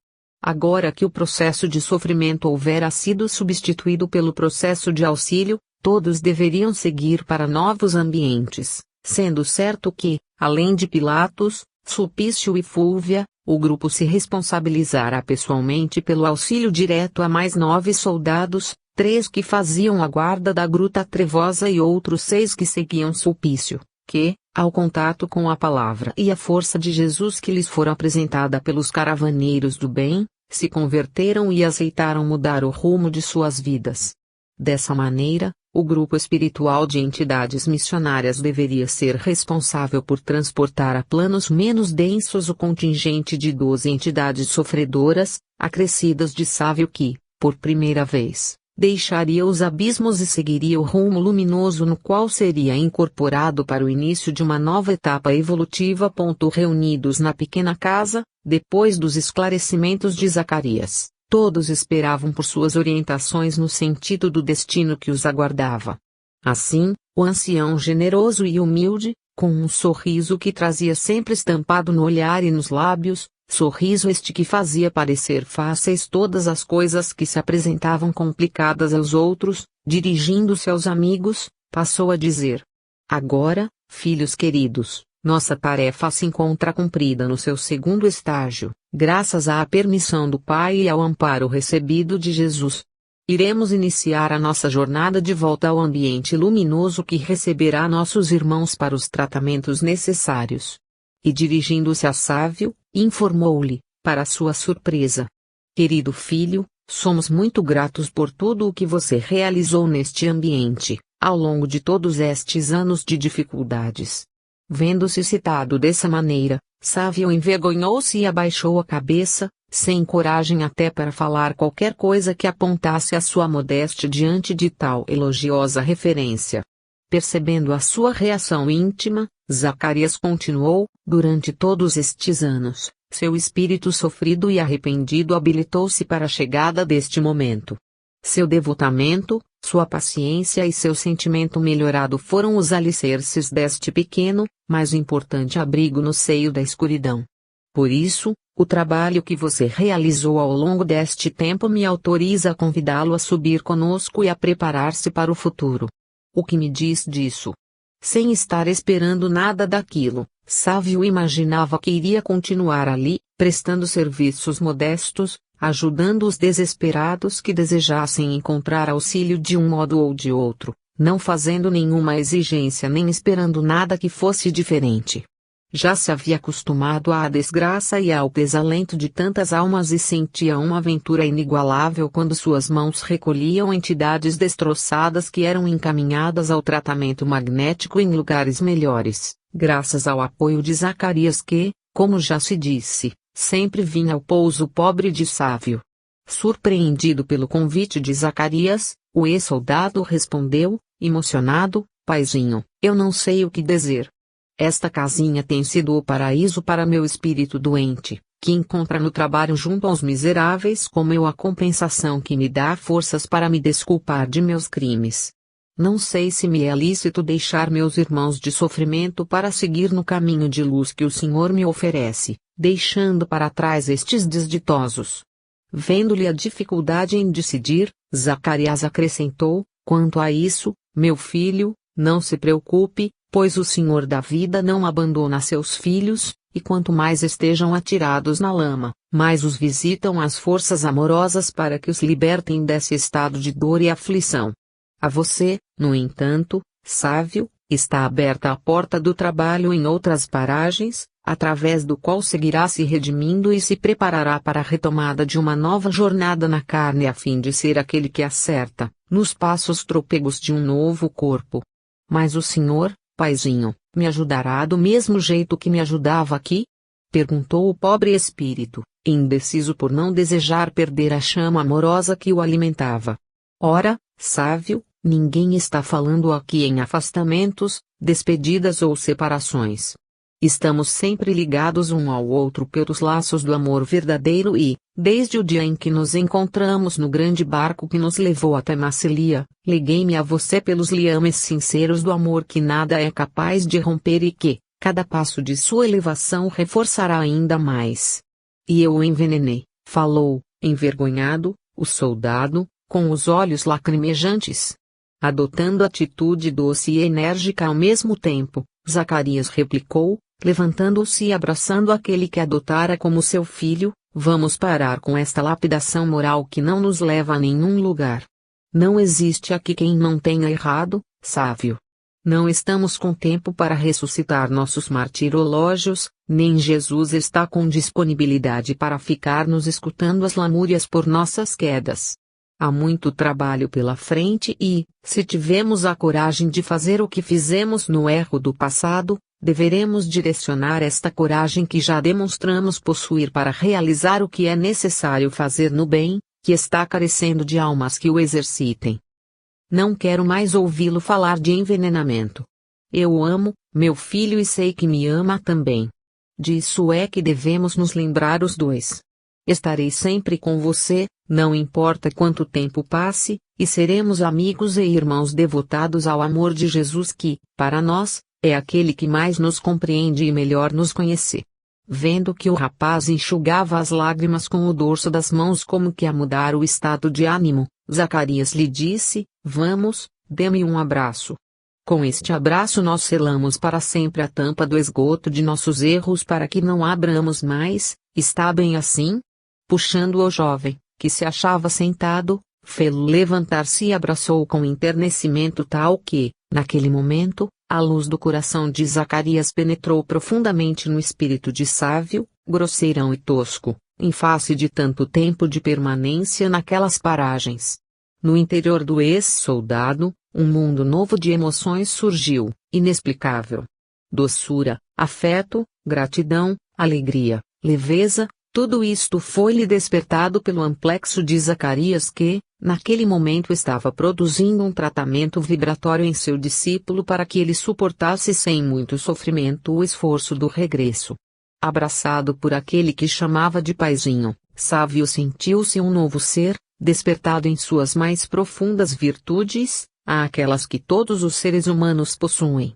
Agora que o processo de sofrimento houvera sido substituído pelo processo de auxílio, todos deveriam seguir para novos ambientes, sendo certo que, além de Pilatos, Sulpício e Fúlvia, o grupo se responsabilizará pessoalmente pelo auxílio direto a mais 9 soldados, 3 que faziam a guarda da Gruta Trevosa e outros 6 que seguiam Sulpício, que, ao contato com a palavra e a força de Jesus que lhes fora apresentada pelos caravaneiros do bem, se converteram e aceitaram mudar o rumo de suas vidas. Dessa maneira, o grupo espiritual de entidades missionárias deveria ser responsável por transportar a planos menos densos o contingente de 12 entidades sofredoras, acrescidas de Sávio que, por primeira vez, deixaria os abismos e seguiria o rumo luminoso no qual seria incorporado para o início de uma nova etapa evolutiva. Reunidos na pequena casa, depois dos esclarecimentos de Zacarias, todos esperavam por suas orientações no sentido do destino que os aguardava. Assim, o ancião generoso e humilde, com um sorriso que trazia sempre estampado no olhar e nos lábios, sorriso este que fazia parecer fáceis todas as coisas que se apresentavam complicadas aos outros, dirigindo-se aos amigos, passou a dizer: agora, filhos queridos, nossa tarefa se encontra cumprida no seu segundo estágio, graças à permissão do Pai e ao amparo recebido de Jesus. Iremos iniciar a nossa jornada de volta ao ambiente luminoso que receberá nossos irmãos para os tratamentos necessários. E dirigindo-se a Sávio, informou-lhe, para sua surpresa: querido filho, somos muito gratos por tudo o que você realizou neste ambiente, ao longo de todos estes anos de dificuldades. Vendo-se citado dessa maneira, Sávio envergonhou-se e abaixou a cabeça, sem coragem até para falar qualquer coisa que apontasse a sua modéstia diante de tal elogiosa referência. Percebendo a sua reação íntima, Zacarias continuou: durante todos estes anos, seu espírito sofrido e arrependido habilitou-se para a chegada deste momento. Seu devotamento, sua paciência e seu sentimento melhorado foram os alicerces deste pequeno, mas importante abrigo no seio da escuridão. Por isso, o trabalho que você realizou ao longo deste tempo me autoriza a convidá-lo a subir conosco e a preparar-se para o futuro. O que me diz disso? Sem estar esperando nada daquilo, Sávio imaginava que iria continuar ali, prestando serviços modestos, ajudando os desesperados que desejassem encontrar auxílio de um modo ou de outro, não fazendo nenhuma exigência nem esperando nada que fosse diferente. Já se havia acostumado à desgraça e ao desalento de tantas almas e sentia uma aventura inigualável quando suas mãos recolhiam entidades destroçadas que eram encaminhadas ao tratamento magnético em lugares melhores, graças ao apoio de Zacarias que, como já se disse, sempre vinha ao pouso pobre de Sávio. Surpreendido pelo convite de Zacarias, o ex-soldado respondeu, emocionado: paizinho, eu não sei o que dizer. Esta casinha tem sido o paraíso para meu espírito doente, que encontra no trabalho junto aos miseráveis como eu a compensação que me dá forças para me desculpar de meus crimes. Não sei se me é lícito deixar meus irmãos de sofrimento para seguir no caminho de luz que o Senhor me oferece, deixando para trás estes desditosos. Vendo-lhe a dificuldade em decidir, Zacarias acrescentou: quanto a isso, meu filho, não se preocupe, pois o Senhor da vida não abandona seus filhos, e quanto mais estejam atirados na lama, mais os visitam as forças amorosas para que os libertem desse estado de dor e aflição. A você, no entanto, Sávio, está aberta a porta do trabalho em outras paragens, através do qual seguirá se redimindo e se preparará para a retomada de uma nova jornada na carne a fim de ser aquele que acerta, nos passos trôpegos de um novo corpo. Mas o Senhor, paizinho, me ajudará do mesmo jeito que me ajudava aqui? perguntou o pobre espírito, indeciso por não desejar perder a chama amorosa que o alimentava. Ora, Sávio, ninguém está falando aqui em afastamentos, despedidas ou separações. Estamos sempre ligados um ao outro pelos laços do amor verdadeiro e, desde o dia em que nos encontramos no grande barco que nos levou até Massilia, liguei-me a você pelos liames sinceros do amor que nada é capaz de romper e que, cada passo de sua elevação reforçará ainda mais. E eu o envenenei, falou, envergonhado, o soldado, com os olhos lacrimejantes. Adotando atitude doce e enérgica ao mesmo tempo, Zacarias replicou, levantando-se e abraçando aquele que adotara como seu filho, vamos parar com esta lapidação moral que não nos leva a nenhum lugar. Não existe aqui quem não tenha errado, Sávio. Não estamos com tempo para ressuscitar nossos martirológios, nem Jesus está com disponibilidade para ficar nos escutando as lamúrias por nossas quedas. Há muito trabalho pela frente e, se tivermos a coragem de fazer o que fizemos no erro do passado, deveremos direcionar esta coragem que já demonstramos possuir para realizar o que é necessário fazer no bem, que está carecendo de almas que o exercitem. Não quero mais ouvi-lo falar de envenenamento. Eu o amo, meu filho, e sei que me ama também. Disso é que devemos nos lembrar os dois. Estarei sempre com você, não importa quanto tempo passe, e seremos amigos e irmãos devotados ao amor de Jesus que, para nós, é aquele que mais nos compreende e melhor nos conhece. Vendo que o rapaz enxugava as lágrimas com o dorso das mãos como que a mudar o estado de ânimo, Zacarias lhe disse, vamos, dê-me um abraço. Com este abraço nós selamos para sempre a tampa do esgoto de nossos erros para que não abramos mais, está bem assim? Puxando o jovem, que se achava sentado, fê-lo levantar-se e abraçou com enternecimento tal que, naquele momento, a luz do coração de Zacarias penetrou profundamente no espírito de Sávio, grosseirão e tosco, em face de tanto tempo de permanência naquelas paragens. No interior do ex-soldado, um mundo novo de emoções surgiu, inexplicável. Doçura, afeto, gratidão, alegria, leveza, tudo isto foi-lhe despertado pelo amplexo de Zacarias que, naquele momento estava produzindo um tratamento vibratório em seu discípulo para que ele suportasse sem muito sofrimento o esforço do regresso. Abraçado por aquele que chamava de paizinho, Sávio sentiu-se um novo ser, despertado em suas mais profundas virtudes, aquelas que todos os seres humanos possuem.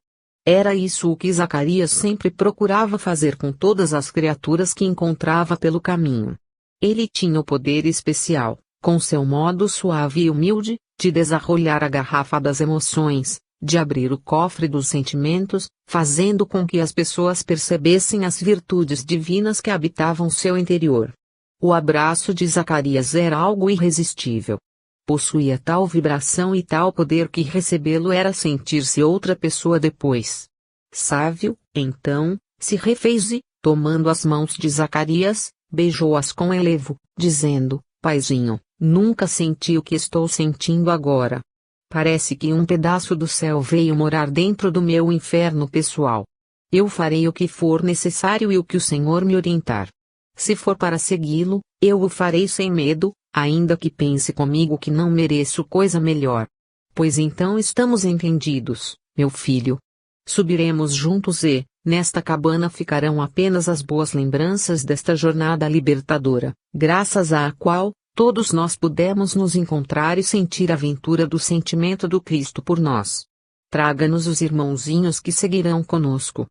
Era isso o que Zacarias sempre procurava fazer com todas as criaturas que encontrava pelo caminho. Ele tinha o poder especial, com seu modo suave e humilde, de desarrolhar a garrafa das emoções, de abrir o cofre dos sentimentos, fazendo com que as pessoas percebessem as virtudes divinas que habitavam seu interior. O abraço de Zacarias era algo irresistível. Possuía tal vibração e tal poder que recebê-lo era sentir-se outra pessoa depois. Sávio, então, se refez e, tomando as mãos de Zacarias, beijou-as com elevo, dizendo, paizinho, nunca senti o que estou sentindo agora. Parece que um pedaço do céu veio morar dentro do meu inferno pessoal. Eu farei o que for necessário e o que o Senhor me orientar. Se for para segui-lo, eu o farei sem medo, ainda que pense comigo que não mereço coisa melhor. Pois então estamos entendidos, meu filho. Subiremos juntos e, nesta cabana ficarão apenas as boas lembranças desta jornada libertadora, graças à qual, todos nós pudemos nos encontrar e sentir a ventura do sentimento do Cristo por nós. Traga-nos os irmãozinhos que seguirão conosco.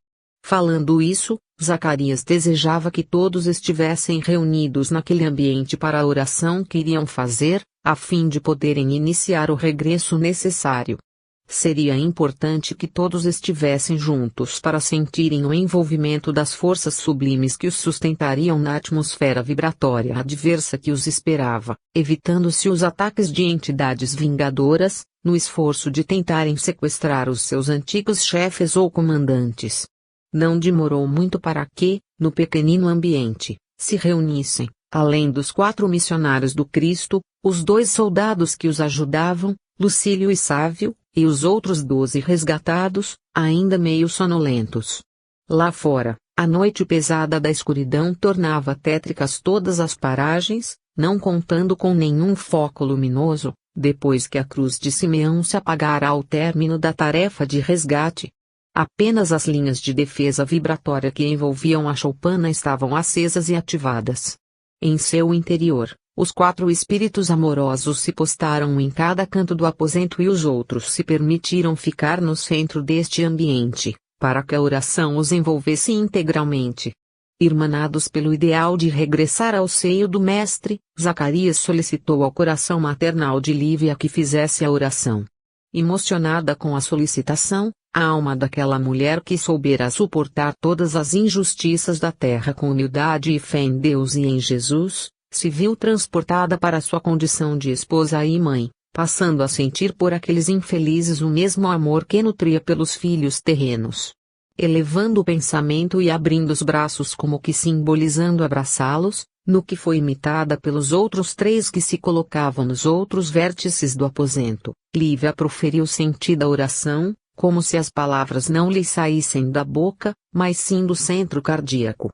Falando isso, Zacarias desejava que todos estivessem reunidos naquele ambiente para a oração que iriam fazer, a fim de poderem iniciar o regresso necessário. Seria importante que todos estivessem juntos para sentirem o envolvimento das forças sublimes que os sustentariam na atmosfera vibratória adversa que os esperava, evitando-se os ataques de entidades vingadoras, no esforço de tentarem sequestrar os seus antigos chefes ou comandantes. Não demorou muito para que, no pequenino ambiente, se reunissem, além dos 4 missionários do Cristo, os 2 soldados que os ajudavam, Lucílio e Sávio, e os outros 12 resgatados, ainda meio sonolentos. Lá fora, A noite pesada da escuridão tornava tétricas todas as paragens, não contando com nenhum foco luminoso, depois que a cruz de Simeão se apagara ao término da tarefa de resgate. Apenas as linhas de defesa vibratória que envolviam a choupana estavam acesas e ativadas. Em seu interior, os 4 espíritos amorosos se postaram em cada canto do aposento e os outros se permitiram ficar no centro deste ambiente, para que a oração os envolvesse integralmente. Irmanados pelo ideal de regressar ao seio do Mestre, Zacarias solicitou ao coração maternal de Lívia que fizesse a oração. Emocionada com a solicitação, a alma daquela mulher que soubera suportar todas as injustiças da terra com humildade e fé em Deus e em Jesus, se viu transportada para sua condição de esposa e mãe, passando a sentir por aqueles infelizes o mesmo amor que nutria pelos filhos terrenos. Elevando o pensamento e abrindo os braços como que simbolizando abraçá-los, no que foi imitada pelos outros 3 que se colocavam nos outros vértices do aposento, Lívia proferiu sentida oração, como se as palavras não lhe saíssem da boca, mas sim do centro cardíaco.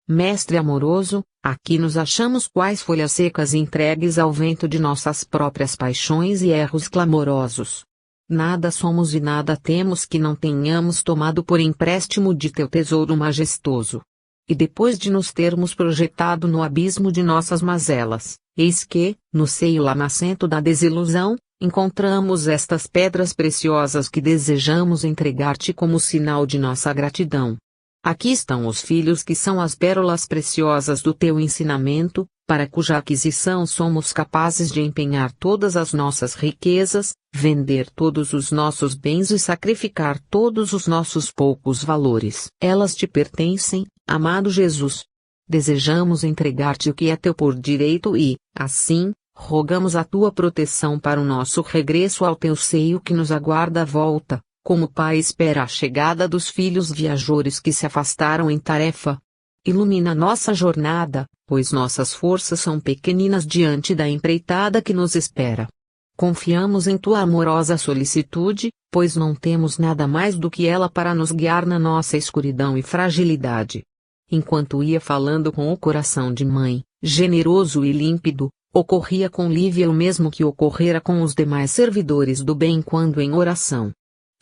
Mestre amoroso, aqui nos achamos quais folhas secas entregues ao vento de nossas próprias paixões e erros clamorosos. Nada somos e nada temos que não tenhamos tomado por empréstimo de teu tesouro majestoso. E depois de nos termos projetado no abismo de nossas mazelas, eis que, no seio lamacento da desilusão, encontramos estas pedras preciosas que desejamos entregar-te como sinal de nossa gratidão. Aqui estão os filhos que são as pérolas preciosas do teu ensinamento, para cuja aquisição somos capazes de empenhar todas as nossas riquezas, vender todos os nossos bens e sacrificar todos os nossos poucos valores. Elas te pertencem, amado Jesus. Desejamos entregar-te o que é teu por direito e, assim, rogamos a tua proteção para o nosso regresso ao teu seio que nos aguarda a volta, como o pai espera a chegada dos filhos viajores que se afastaram em tarefa. Ilumina nossa jornada, pois nossas forças são pequeninas diante da empreitada que nos espera. Confiamos em tua amorosa solicitude, pois não temos nada mais do que ela para nos guiar na nossa escuridão e fragilidade. Enquanto ia falando com o coração de mãe, generoso e límpido, ocorria com Lívia o mesmo que ocorrera com os demais servidores do bem quando em oração.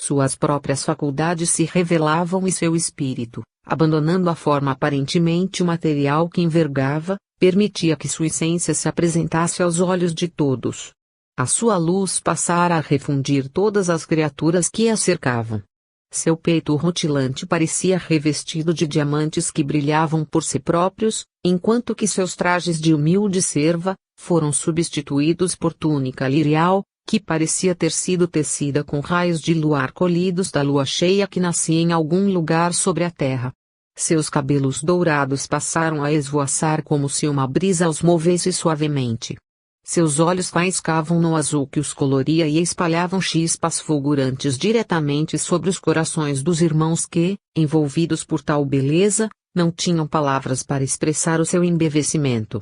Suas próprias faculdades se revelavam e seu espírito, abandonando a forma aparentemente material que envergava, permitia que sua essência se apresentasse aos olhos de todos. A sua luz passara a refundir todas as criaturas que a cercavam. Seu peito rutilante parecia revestido de diamantes que brilhavam por si próprios, enquanto que seus trajes de humilde serva foram substituídos por túnica lirial, que parecia ter sido tecida com raios de luar colhidos da lua cheia que nascia em algum lugar sobre a terra. Seus cabelos dourados passaram a esvoaçar como se uma brisa os movesse suavemente. Seus olhos faiscavam no azul que os coloria e espalhavam chispas fulgurantes diretamente sobre os corações dos irmãos que, envolvidos por tal beleza, não tinham palavras para expressar o seu embevecimento.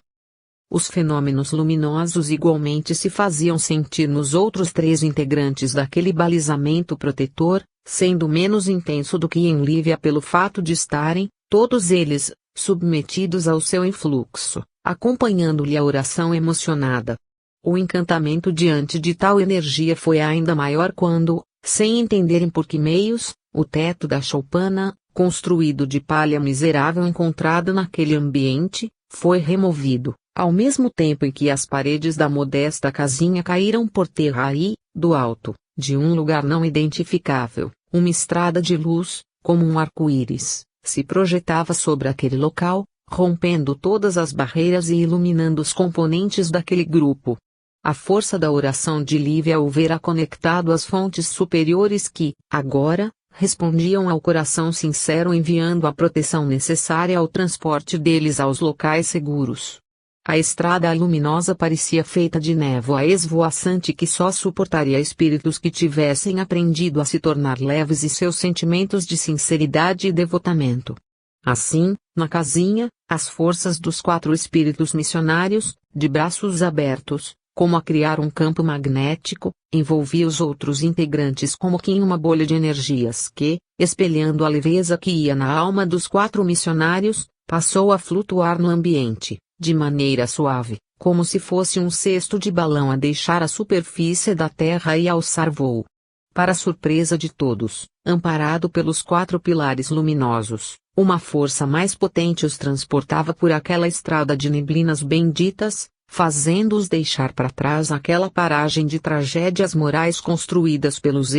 Os fenômenos luminosos igualmente se faziam sentir nos outros 3 integrantes daquele balizamento protetor, sendo menos intenso do que em Lívia pelo fato de estarem, todos eles, submetidos ao seu influxo, acompanhando-lhe a oração emocionada. O encantamento diante de tal energia foi ainda maior quando, sem entenderem por que meios, o teto da choupana, construído de palha miserável encontrada naquele ambiente, foi removido, ao mesmo tempo em que as paredes da modesta casinha caíram por terra e, do alto, de um lugar não identificável, uma estrada de luz, como um arco-íris, se projetava sobre aquele local, rompendo todas as barreiras e iluminando os componentes daquele grupo. A força da oração de Lívia o vera conectado às fontes superiores que, agora, respondiam ao coração sincero enviando a proteção necessária ao transporte deles aos locais seguros. A estrada luminosa parecia feita de névoa esvoaçante que só suportaria espíritos que tivessem aprendido a se tornar leves e seus sentimentos de sinceridade e devotamento. Assim, na casinha, as forças dos 4 espíritos missionários, de braços abertos, como a criar um campo magnético, envolvia os outros integrantes como que em uma bolha de energias que, espelhando a leveza que ia na alma dos 4 missionários, passou a flutuar no ambiente, de maneira suave, como se fosse um cesto de balão a deixar a superfície da terra e alçar voo. Para surpresa de todos, amparado pelos 4 pilares luminosos, uma força mais potente os transportava por aquela estrada de neblinas benditas, fazendo-os deixar para trás aquela paragem de tragédias morais construídas pelos